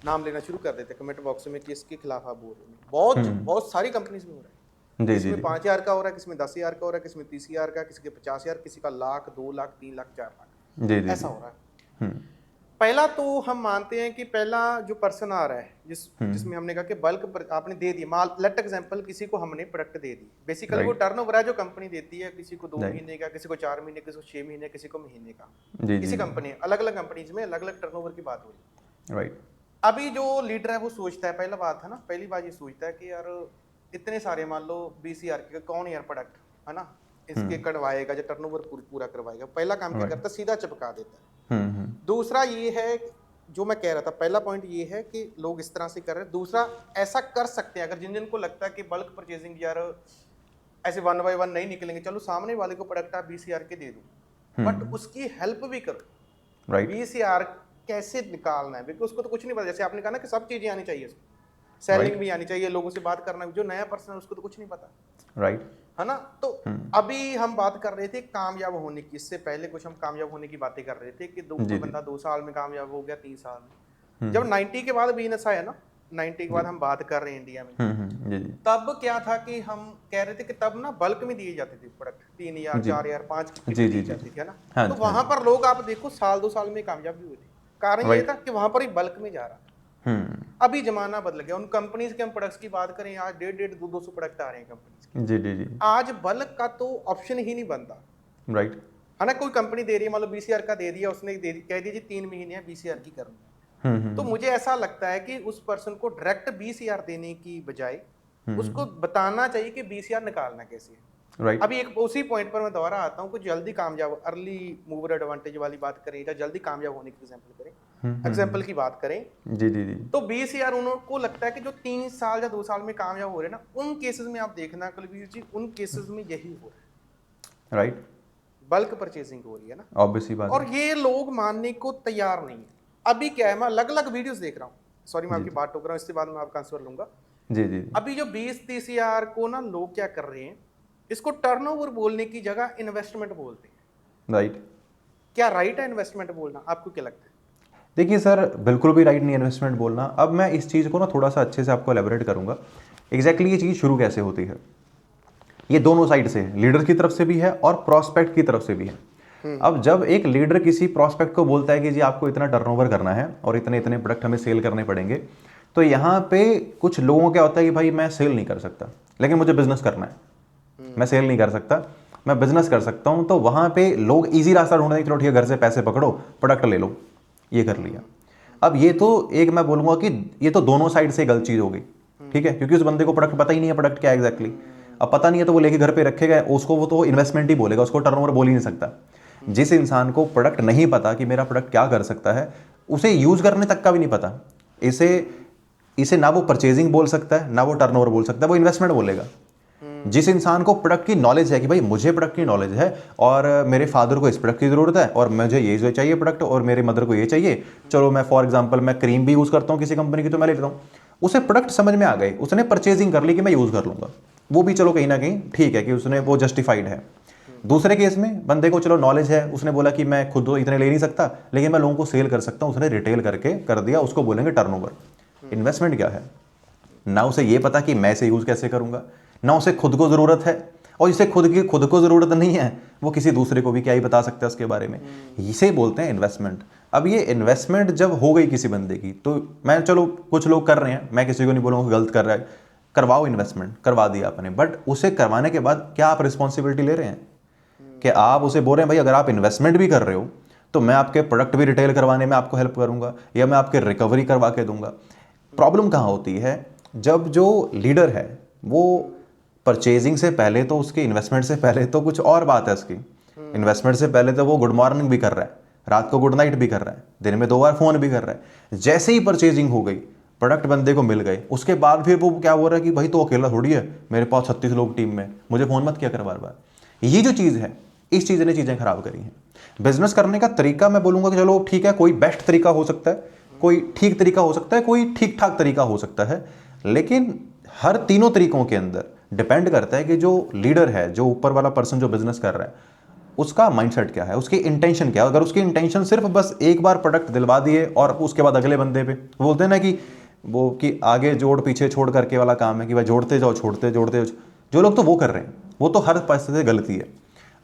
नाम लेना शुरू कर देते हैं कमेंट बॉक्स में कि इसके खिलाफ आप बोल रहे हैं। बहुत बहुत सारी कंपनीज में हो रहा है, जी जी किसमें जी 5,000 का हो रहा है, किसमें 10,000 का हो रहा है, किसमें 30,000 का, किसी के 50,000, किसी का 1,00,000 2,00,000 3,00,000 4,00,000, जी जी ऐसा हो रहा है। पहला तो हम मानते हैं कि पहला जो पर्सन आ रहा है जिसमें हमने कहा कि बल्क आपने दे दी माल, लेट एग्जांपल किसी को हमने प्रोडक्ट दे दी, बेसिकली वो टर्नओवर है जो कंपनी देती है, किसी को 2 महीने का, किसी को 4 महीने, किसी को 6 महीने, किसी को महीने का, किसी कंपनी, अलग अलग कंपनीज में अलग अलग टर्नओवर की बात हो रही है। राइट। अभी जो लीडर है वो सोचता है, पहला बात है ना, पहली बात ये सोचता है कि यार इतने सारे मान लो 20,000 के कौन यार प्रोडक्ट है ना इसके कटवाएगा जो टर्नओवर पूरा करवाएगा, पहला काम क्या करता है, सीधा चिपका देता है। दूसरा ये है जो मैं कह रहा था, पहला पॉइंट ये है कि लोग इस तरह से कर रहे हैं। दूसरा, ऐसा कर सकते हैं अगर जिन जिनको लगता है कि बल्क परचेजिंग यार ऐसे 1 बाय 1 नहीं निकलेंगे, चलो सामने वाले को प्रोडक्ट आप 20,000 के दे दो, बट उसकी हेल्प भी करो। राइट। 20,000 कैसे निकालना है, बिकॉज उसको तो कुछ नहीं पता, जैसे आपने कहा ना कि सब चीजें आनी चाहिए, सेलिंग भी आनी चाहिए, लोगों से बात करना, जो नया पर्सन है उसको तो कुछ नहीं पता, राइट, है ना। तो अभी हम बात कर रहे थे कामयाब होने की, इससे पहले कुछ हम कामयाब होने की बातें कर रहे थे कि कोई बंदा 2 साल में कामयाब हो गया, 3 साल में। जब 90 के बाद बिजनेस आया ना, 90 के बाद हम बात कर रहे हैं इंडिया में, जी जी तब क्या था कि हम कह रहे थे कि तब ना बल्क में दिए जाते थे प्रोडक्ट, 3,000 4,000 5 की जी किट जी दी जी जाती थी, है ना। हाँ तो जी वहां पर लोग आप देखो साल 2 साल में कामयाब भी हुए थे। कारण ये राइट था कि वहां पर ही बल्क में जा रहा था। अभी जमाना बदल गया, उन कंपनीज के हम प्रोडक्ट्स की बात करें, आज 150-200 प्रोडक्ट आ रहे हैं कंपनीज के। जी जी जी आज बल्क का तो ऑप्शन ही नहीं बनता, राइट है ना। कोई कंपनी दे रही है, मान लो बीसीआर का दे दिया उसने, कह दीजिए 3 महीने है बीसीआर की करनी है। तो मुझे ऐसा लगता है कि उस पर्सन को डायरेक्ट बीसीआर देने की बजाय उसको बताना चाहिए कि बीसीआर निकालना कैसे है। राइट अभी एक उसी पॉइंट पर मैं दोबारा आता हूँ, कुछ जल्दी कामयाब, अर्ली मूवर एडवांटेज वाली बात करें या जल्दी कामयाब होने की एग्जाम्पल की बात करें, जी जी जी तो 20 यार उनको लगता है कि जो 3 साल या 2 साल में कामयाब हो रहे हैं ना, उन केसेस में आप देखना कुलवीर जी, उन केसेस में यही हो रहा है, राइट बल्क परचेसिंग हो रही है ना। ऑब्वियस ही बात और है ये लोग मानने को तैयार नहीं है। अभी क्या है, मैं अलग अलग वीडियोस देख रहा हूँ, सॉरी मैं आपकी बात टोक रहा हूँ, इसके बाद मैं आपका आंसर लूंगा। जी जी जी अभी जो 20-30 यार को ना लोग क्या कर रहे हैं, इसको टर्नओवर बोलने की जगह इन्वेस्टमेंट बोलते हैं। राइट क्या राइट है इन्वेस्टमेंट बोलना, आपको क्या लगता है? देखिए सर, बिल्कुल भी राइट नहीं इन्वेस्टमेंट बोलना। अब मैं इस चीज़ को ना थोड़ा सा अच्छे से आपको एलेबोरेट करूंगा। एग्जैक्टली ये चीज़ शुरू कैसे होती है, ये दोनों साइड से है, लीडर की तरफ से भी है और प्रॉस्पेक्ट की तरफ से भी है। अब जब एक लीडर किसी प्रॉस्पेक्ट को बोलता है कि जी आपको इतना टर्नओवर करना है और इतने इतने प्रोडक्ट हमें सेल करने पड़ेंगे, तो यहाँ पे कुछ लोगों क्या होता है कि भाई मैं सेल नहीं कर सकता लेकिन मुझे बिजनेस करना है। मैं सेल नहीं कर सकता, मैं बिजनेस कर सकता हूँ। तो वहाँ पे लोग इजी रास्ता ढूंढते हैं कि चलो ठीक है, घर से पैसे पकड़ो, प्रोडक्ट ले लो, ये कर लिया। अब ये तो एक मैं बोलूँगा कि ये तो दोनों साइड से गलत चीज़ हो गई, ठीक है, क्योंकि उस बंदे को प्रोडक्ट पता ही नहीं है, प्रोडक्ट क्या है एग्जैक्टली। अब पता नहीं है तो वो लेके घर पे रखेगा, उसको वो तो इन्वेस्टमेंट ही बोलेगा, उसको टर्नओवर बोल ही नहीं सकता। जिस इंसान को प्रोडक्ट नहीं पता कि मेरा प्रोडक्ट क्या कर सकता है, उसे यूज करने तक का भी नहीं पता, इसे इसे ना वो परचेजिंग बोल सकता है ना वो टर्नओवर बोल सकता है, वो इन्वेस्टमेंट बोलेगा। जिस इंसान को प्रोडक्ट की नॉलेज है कि भाई मुझे प्रोडक्ट की नॉलेज है और मेरे फादर को इस प्रोडक्ट की ज़रूरत है और मुझे ये चाहिए प्रोडक्ट और मेरे मदर को ये चाहिए, चलो मैं फॉर एग्जांपल मैं क्रीम भी यूज़ करता हूँ किसी कंपनी की तो मैं ले लेता हूँ, उसे प्रोडक्ट समझ में आ गए, उसने परचेजिंग कर ली कि मैं यूज़ कर लूँगा, वो भी चलो कहीं ना कहीं ठीक है कि उसने वो जस्टिफाइड है। दूसरे केस में बंदे को चलो नॉलेज है, उसने बोला कि मैं खुद तो इतने ले नहीं सकता लेकिन मैं लोगों को सेल कर सकता हूँ, उसने रिटेल करके कर दिया, उसको बोलेंगे टर्नओवर। इन्वेस्टमेंट क्या है, ना उसे ये पता कि मैं इसे यूज़ कैसे करूँगा, ना उसे खुद को ज़रूरत है, और जिसे खुद को ज़रूरत नहीं है वो किसी दूसरे को भी क्या ही बता सकता है उसके बारे में। इसे बोलते हैं इन्वेस्टमेंट। अब ये इन्वेस्टमेंट जब हो गई किसी बंदे की, तो मैं चलो कुछ लोग कर रहे हैं, मैं किसी को नहीं बोलूँगा गलत कर रहा है, करवाओ, इन्वेस्टमेंट करवा दिया आपने, बट उसे करवाने के बाद क्या आप रिस्पॉन्सिबिलिटी ले रहे हैं कि आप उसे बोल रहे हैं भाई अगर आप इन्वेस्टमेंट भी कर रहे हो तो मैं आपके प्रोडक्ट भी रिटेल करवाने में आपको हेल्प करूंगा या मैं आपके रिकवरी करवा के दूंगा। प्रॉब्लम कहाँ होती है, जब जो लीडर है वो परचेजिंग से पहले तो उसके इन्वेस्टमेंट से पहले तो कुछ और बात है उसकी, इन्वेस्टमेंट से पहले तो वो गुड मॉर्निंग भी कर रहा है, रात को गुड नाइट भी कर रहा है, दिन में 2 बार फोन भी कर रहा है। जैसे ही परचेजिंग हो गई, प्रोडक्ट बंदे को मिल गए, उसके बाद फिर वो क्या हो रहा है कि भाई तो अकेला थोड़ी है, मेरे पास 36 लोग टीम में, मुझे फोन मत किया कर बार बार। ये जो चीज़ है, इस चीज़ ने चीज़ें खराब करी हैं। बिजनेस करने का तरीका मैं बोलूँगा कि चलो ठीक है, कोई बेस्ट तरीका हो सकता है, कोई ठीक तरीका हो सकता है, कोई ठीक ठाक तरीका हो सकता है, लेकिन हर तीनों तरीकों के अंदर डिपेंड करता है कि जो लीडर है, जो ऊपर वाला पर्सन जो बिजनेस कर रहा है, उसका माइंडसेट क्या है, उसकी इंटेंशन क्या है। अगर उसकी इंटेंशन सिर्फ बस एक बार प्रोडक्ट दिलवा दिए और उसके बाद अगले बंदे पे बोलते हैं ना कि वो कि आगे जोड़ पीछे छोड़ करके वाला काम है कि भाई जोड़ते जाओ जोड़ते जाओ, जो लोग तो वो कर रहे हैं, वो तो हर परिस्थिति से गलती है।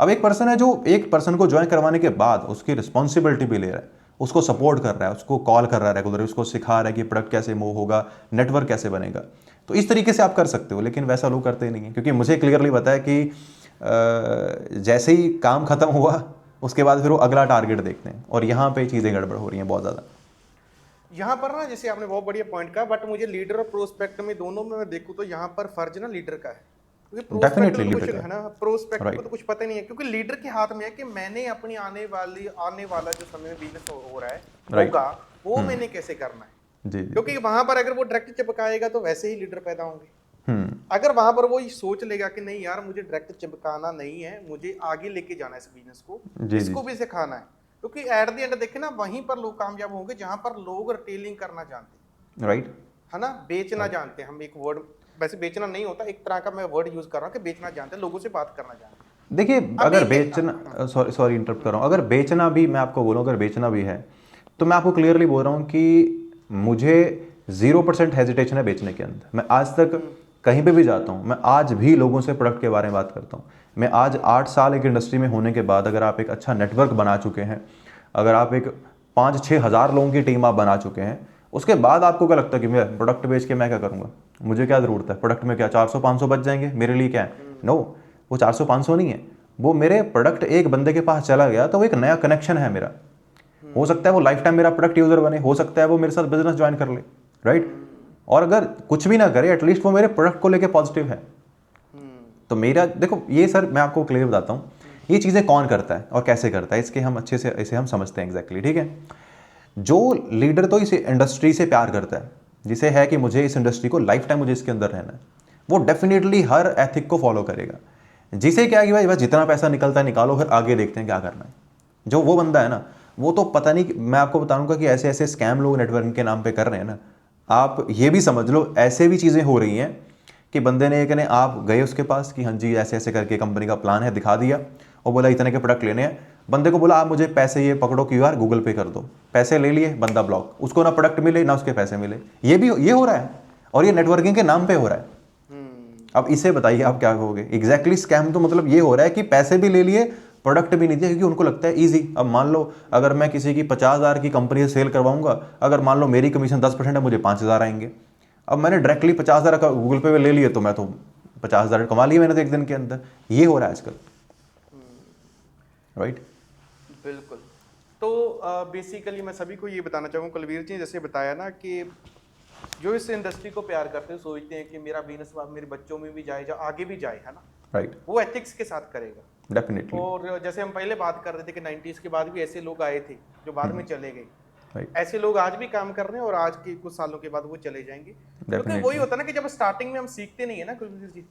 अब एक पर्सन है जो एक पर्सन को ज्वाइन करवाने के बाद उसकी रिस्पॉन्सिबिलिटी भी ले रहा है, उसको सपोर्ट कर रहा है, उसको कॉल कर रहा है रेगुलर, उसको सिखा रहा है कि प्रोडक्ट कैसे मूव होगा, नेटवर्क कैसे बनेगा। तो इस तरीके से आप कर सकते हो, लेकिन वैसा लोग करते ही नहीं है, क्योंकि मुझे क्लियरली पता है कि जैसे ही काम खत्म हुआ उसके बाद फिर वो अगला टारगेट देखते हैं, और यहाँ पे चीज़ें गड़बड़ हो रही हैं बहुत ज़्यादा। यहाँ पर ना जैसे आपने बहुत बढ़िया पॉइंट कहा, बट मुझे लीडर और प्रोस्पेक्ट में दोनों में मैं देखूँ तो यहाँ पर फर्ज ना लीडर का है, क्योंकि प्रोस्पेक्ट डेफिनेटली को कुछ लीडर है ना, प्रोस्पेक्ट को तो कुछ पता ही नहीं है, क्योंकि लीडर के हाथ में है कि मैंने अपनी आने वाला जो समय में बिजनेस हो रहा है होगा, वो मैंने कैसे करना है जी। क्योंकि वहां पर अगर वो डायरेक्ट चिपकाएगा तो वैसे ही लीडर पैदा होंगे। अगर वहां पर वो ये सोच लेगा कि नहीं यार मुझे डायरेक्ट चिपकाना नहीं है, मुझे आगे लेके जाना है इस बिजनेस को, इसको भी सिखाना है, क्योंकि एट द एंड देखे ना वहीं पर लोग कामयाब होंगे जहां पर लोग रिटेलिंग करना जानते हैं, राइट, है ना, बेचना जानते हैं। हम एक वर्ड, वैसे बेचना नहीं होता, एक तरह का मैं वर्ड यूज कर रहा हूँ कि बेचना जानते हैं, लोगों से बात करना जानते हैं। देखिए अगर बेचना, सॉरी इंटरप्ट कर रहा हूँ, अगर बेचना भी मैं आपको बोलूँ, अगर बेचना भी है तो मैं आपको क्लियरली बोल रहा हूँ कि मुझे 0% हेजिटेशन है बेचने के अंदर। मैं आज तक कहीं पे भी जाता हूँ, मैं आज भी लोगों से प्रोडक्ट के बारे में बात करता हूँ। मैं आज 8 साल एक इंडस्ट्री में होने के बाद अगर आप एक अच्छा नेटवर्क बना चुके हैं, अगर आप एक 5-6 हज़ार लोगों की टीम आप बना चुके हैं, उसके बाद आपको क्या लगता है कि मैं प्रोडक्ट बेच के मैं क्या करूँगा, मुझे क्या ज़रूरत है प्रोडक्ट में, क्या 400-500 बच जाएंगे मेरे लिए, क्या है? नो, वो 400-500 नहीं है, वो मेरे प्रोडक्ट एक बंदे के पास चला गया तो वो एक नया कनेक्शन है मेरा। हो सकता है वो लाइफ टाइम मेरा प्रोडक्ट यूज़र बने, हो सकता है वो मेरे साथ बिजनेस ज्वाइन कर ले, राइट? और अगर कुछ भी ना करे एटलीस्ट वो मेरे प्रोडक्ट को लेके पॉजिटिव है। तो मेरा देखो ये सर मैं आपको क्लियर बताता हूँ, ये चीज़ें कौन करता है और कैसे करता है, इसके हम अच्छे से इसे हम समझते हैं एग्जैक्टली, ठीक है? जो लीडर तो इस इंडस्ट्री से प्यार करता है, जिसे है कि मुझे इस इंडस्ट्री को लाइफ टाइम मुझे इसके अंदर रहना है, वो डेफिनेटली हर एथिक को फॉलो करेगा। जिसे क्या कि भाई बस जितना पैसा निकलता है निकालो, फिर आगे देखते हैं क्या करना है। जो वो बंदा है ना, वो तो पता नहीं, मैं आपको बताऊंगा कि ऐसे ऐसे स्कैम लोग नेटवर्किंग के नाम पे कर रहे हैं ना, आप ये भी समझ लो ऐसे भी चीज़ें हो रही हैं कि बंदे ने एक ने आप गए उसके पास कि हाँ जी ऐसे ऐसे करके कंपनी का प्लान है, दिखा दिया और बोला इतने के प्रोडक्ट लेने हैं, बंदे को बोला आप मुझे पैसे ये पकड़ो QR गूगल पे कर दो, पैसे ले लिए, बंदा ब्लॉक, उसको ना प्रोडक्ट मिले ना उसके पैसे मिले। ये हो रहा है और ये नेटवर्किंग के नाम पे हो रहा है। अब इसे बताइए आप क्या कहोगे? एग्जैक्टली स्कैम तो मतलब ये हो रहा है कि पैसे भी ले लिए, प्रोडक्ट भी नहीं दिया, क्योंकि उनको लगता है इजी। अब मान लो अगर मैं किसी की 50,000 की कंपनी से सेल करवाऊंगा, अगर मान लो मेरी कमीशन 10% है, मुझे 5,000 आएंगे। अब मैंने डायरेक्टली 50,000 का गूगल पे ले लिए तो मैं तो 50,000 कमा लिए मैंने तो एक दिन के अंदर। ये हो रहा है आजकल, राइट? बिल्कुल। तो बेसिकली मैं सभी को ये बताना चाहूँगा, कुलवीर जी जैसे बताया ना कि जो इस इंडस्ट्री को प्यार करते हैं, सोचते हैं कि मेरा बिजनेस मेरे बच्चों में भी जाए, आगे भी जाए, है ना, राइट, वो एथिक्स के साथ करेगा डेफिनेटली। और जैसे हम पहले बात कर रहे थे कि 90s के बाद भी ऐसे लोग आए थे जो बाद में चले गए, राइट, ऐसे लोग आज भी काम कर रहे हैं और आज के कुछ सालों के बाद वो चले जाएंगे। क्योंकि वही होता है ना कि जब स्टार्टिंग में हम सीखते नहीं है ना कुलवीर जी,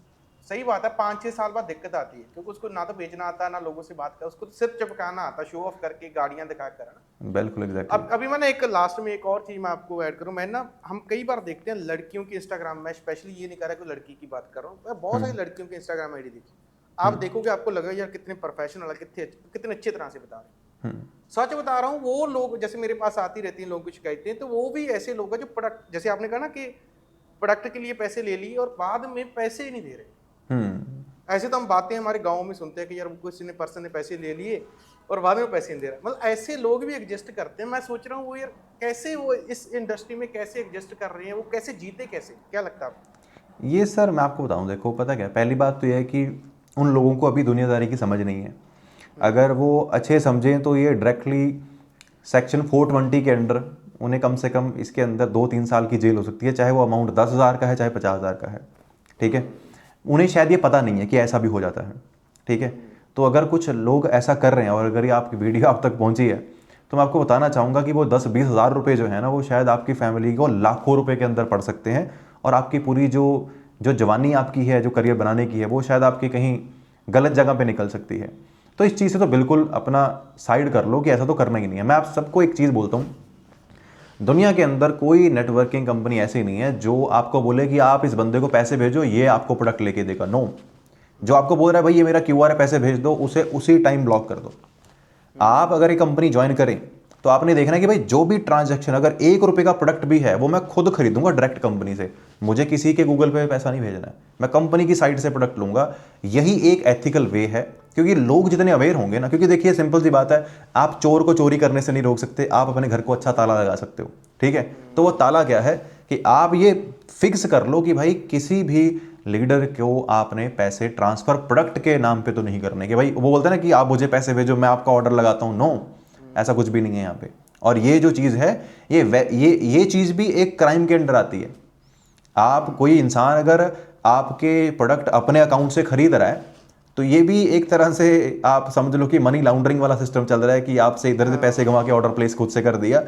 सही बात है, 5-6 साल बाद दिक्कत आती है, क्योंकि उसको ना तो बेचना आता है ना लोगों से बात कर, उसको तो सिर्फ चिपकाना आता, शो ऑफ करके गाड़ियां दिखा कर, है ना। बिल्कुल एग्जैक्टली। अब अभी मैंने एक लास्ट में एक और चीज मैं आपको ऐड करूं, मैं ना हम कई बार देखते हैं लड़कियों की इंस्टाग्राम में, स्पेशली ये नहीं कर रहा कि लड़की की बात कर रहा हूँ, मैं बहुत सारी लड़कियों की इंस्टाग्राम आईडी देखी, आप देखोगे आपको लगेगा यार कितने प्रोफेशनल, कितने अच्छे तरह से बता रहे हैं। सच बता रहा हूँ, वो लोग जैसे मेरे पास आती रहती हैं लोगों की शिकायतें, तो वो भी ऐसे लोग हैं जो प्रोडक्ट, जैसे आपने कहा ना कि प्रोडक्ट के लिए पैसे ले लिए और बाद में पैसे ही नहीं दे रहे। ऐसे तो हम बातें हमारे गांव में सुनते हैं कि यार किसी ने पर्सन ने पैसे ले लिए और बाद में पैसे नहीं दे रहा, मतलब ऐसे लोग भी एग्जिस्ट करते हैं। मैं सोच रहा हूँ वो यार कैसे वो इस इंडस्ट्री में कैसे एग्जिस्ट कर रहे हैं, वो कैसे जीते, कैसे, क्या लगता है आपको? ये सर मैं आपको बताऊं, देखो पता क्या, पहली बात तो यह है कि उन लोगों को अभी दुनियादारी की समझ नहीं है। अगर वो अच्छे समझें तो ये डायरेक्टली सेक्शन 420 के अंडर उन्हें कम से कम इसके अंदर 2-3 साल की जेल हो सकती है, चाहे वो अमाउंट 10,000 का है चाहे 50,000 का है, ठीक है? उन्हें शायद ये पता नहीं है कि ऐसा भी हो जाता है, ठीक है? तो अगर कुछ लोग ऐसा कर रहे हैं और अगर ये आपकी वीडियो आप तक पहुंची है तो मैं आपको बताना चाहूँगा कि वो 10-20 हज़ार रुपये जो है ना, वो शायद आपकी फैमिली को लाखों रुपए के अंदर पड़ सकते हैं और आपकी पूरी जो जवानी आपकी है, जो करियर बनाने की है, वो शायद आपकी कहीं गलत जगह पे निकल सकती है। तो इस चीज़ से तो बिल्कुल अपना साइड कर लो कि ऐसा तो करना ही नहीं है। मैं आप सबको एक चीज़ बोलता हूँ, दुनिया के अंदर कोई नेटवर्किंग कंपनी ऐसी नहीं है जो आपको बोले कि आप इस बंदे को पैसे भेजो ये आपको प्रोडक्ट लेके देगा। नो, जो आपको बोल रहा है भाई ये मेरा QR है पैसे भेज दो, उसे उसी टाइम ब्लॉक कर दो। आप अगर ये कंपनी ज्वाइन करें तो आपने देखना है कि भाई जो भी ट्रांजैक्शन, अगर 1 रुपये का प्रोडक्ट भी है वो मैं खुद खरीदूंगा डायरेक्ट कंपनी से, मुझे किसी के गूगल पे पैसा नहीं भेजना है, मैं कंपनी की साइट से प्रोडक्ट लूंगा। यही एक एथिकल वे है, क्योंकि लोग जितने अवेयर होंगे ना, क्योंकि देखिए सिंपल सी बात है, आप चोर को चोरी करने से नहीं रोक सकते, आप अपने घर को अच्छा ताला लगा सकते हो, ठीक है? तो वो ताला क्या है कि आप ये फिक्स कर लो कि भाई किसी भी लीडर को आपने पैसे ट्रांसफर प्रोडक्ट के नाम पे तो नहीं करने के। भाई वो बोलते हैं ना कि आप मुझे पैसे भेजो मैं आपका ऑर्डर लगाता हूँ, नो, ऐसा कुछ भी नहीं है यहाँ पे। और ये जो चीज़ है ये चीज़ भी एक क्राइम के अंडर आती है। आप कोई इंसान अगर आपके प्रोडक्ट अपने अकाउंट से खरीद रहा है तो ये भी एक तरह से आप समझ लो कि मनी लॉन्ड्रिंग वाला सिस्टम चल रहा है कि आपसे इधर से पैसे कमा के ऑर्डर प्लेस खुद से कर दिया,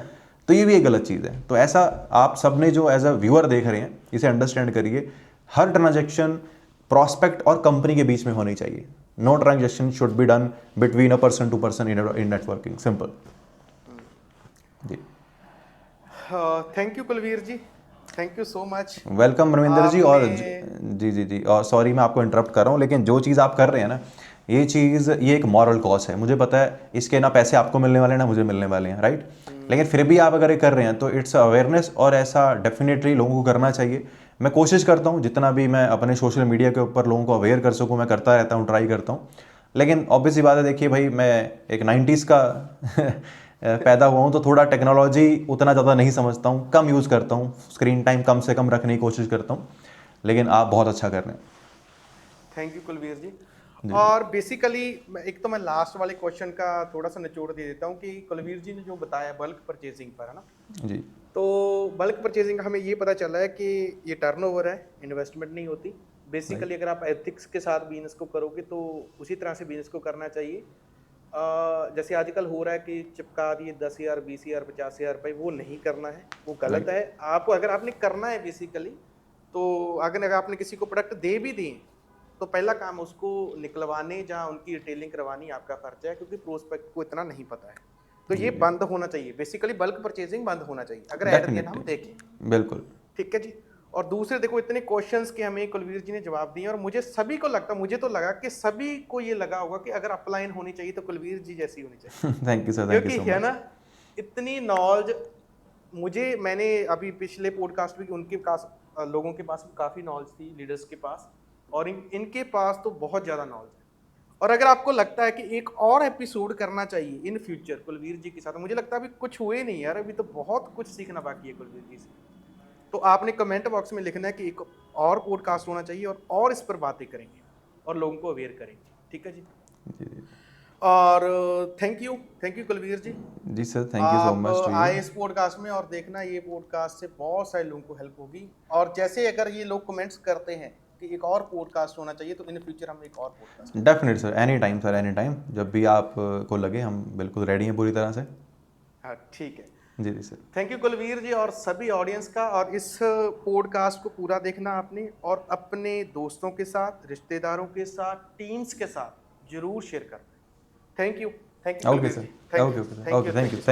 तो ये भी एक गलत चीज़ है। तो ऐसा आप सब ने जो एज अ व्यूअर देख रहे हैं इसे अंडरस्टैंड करिए, हर ट्रांजैक्शन प्रॉस्पेक्ट और कंपनी के बीच में होनी चाहिए। No transaction should be done between a person to person in networking, simple. जी, thank you Kulveer ji, thank you so much. Welcome Ravinder ji. और जी जी जी, और सॉरी मैं आपको इंटरप्ट कर रहा हूँ, लेकिन जो चीज़ आप कर रहे हैं ना, ये चीज़, ये एक मॉरल कॉज है, मुझे पता है इसके ना पैसे आपको मिलने वाले हैं ना मुझे मिलने वाले हैं, राइट। लेकिन फिर भी आप अगर ये कर रहे हैं तो इट्स अवेयरनेस, और ऐसा डेफिनेटली लोगों को करना चाहिए। मैं कोशिश करता हूँ जितना भी मैं अपने सोशल मीडिया के ऊपर लोगों को अवेयर कर सकूँ, मैं करता रहता हूँ, ट्राई करता हूँ। लेकिन ऑब्वियस सी बात है, देखिए भाई मैं एक 90s का पैदा हुआ हूँ, तो थोड़ा टेक्नोलॉजी उतना ज़्यादा नहीं समझता हूँ, कम यूज़ करता हूँ, स्क्रीन टाइम कम से कम रखने की कोशिश करता हूँ। लेकिन आप बहुत अच्छा कर रहे हैं। थैंक यू कुलवीर जी। और बेसिकली एक तो मैं लास्ट वाले क्वेश्चन का थोड़ा सा निचोड़ दे देता हूँ कि कुलवीर जी ने जो बताया बल्क परचेजिंग पर, है ना, जी तो बल्क परचेजिंग का हमें ये पता चला है कि ये टर्नओवर है, इन्वेस्टमेंट नहीं होती। बेसिकली अगर आप एथिक्स के साथ बिजनेस को करोगे तो उसी तरह से बिजनेस को करना चाहिए। जैसे आजकल हो रहा है कि चिपका दिए 10,000 20,000 50,000 रुपये, वो नहीं करना है, वो गलत है। आपको अगर आपने करना है बेसिकली, तो अगर आपने किसी को प्रोडक्ट दे भी दिए तो पहला काम उसको निकलवाने जहाँ उनकी रिटेलिंग करवानी आपका खर्चा है, क्योंकि प्रोस्पेक्ट को इतना नहीं पता है। तो ये बंद होना चाहिए, बेसिकली बल्क परचेजिंग बंद होना चाहिए अगर एट द एंड हम देखें। बिल्कुल। ठीक है जी। और दूसरे देखो, इतने क्वेश्चंस के हमें कुलवीर जी ने जवाब दिए, और मुझे सभी को लगता, मुझे तो लगा कि सभी को ये लगा होगा कि अगर अपलाइन होनी चाहिए तो कुलवीर जी जैसी होनी चाहिए। Thank you sir, thank you क्योंकि सो है मच। ना, इतनी नॉलेज मैंने अभी पिछले पॉडकास्ट में उनके पास, लोगों के पास काफ़ी नॉलेज थी, लीडर्स के पास, और इनके पास तो बहुत ज़्यादा नॉलेज है। और अगर आपको लगता है कि एक और एपिसोड करना चाहिए इन फ्यूचर कुलवीर जी के साथ, मुझे लगता है अभी कुछ हुए नहीं यार, अभी तो बहुत कुछ सीखना बाकी है कुलवीर जी से, तो आपने कमेंट बॉक्स में लिखना है कि एक और पॉडकास्ट होना चाहिए और इस पर बातें करेंगे और लोगों को अवेयर करेंगे। ठीक है जी। और थैंक यू कुलवीर जी। जी सर, थैंक यू सो आप मच टू यू। आए इस पॉडकास्ट में, और देखना ये पॉडकास्ट से बहुत सारे लोगों को हेल्प होगी। और जैसे अगर ये लोग कमेंट्स करते हैं कि एक और पॉडकास्ट होना चाहिए, तो इन फ्यूचर हम एक और podcast. Definite sir, any time sir, any time, जब भी आप को लगे हम बिल्कुल रेडी हैं पूरी तरह से। हाँ ठीक है। जी जी सर। थैंक यू कुलवीर जी और सभी ऑडियंस का। और इस पॉडकास्ट को पूरा देखना आपने, और अपने दोस्तों के साथ, रिश्तेदारों के साथ, टीम्स के साथ जरूर शेयर करना। Thank you okay Kulveer sir, जी। Thank okay you okay sir, thank okay, you thank thank you. You.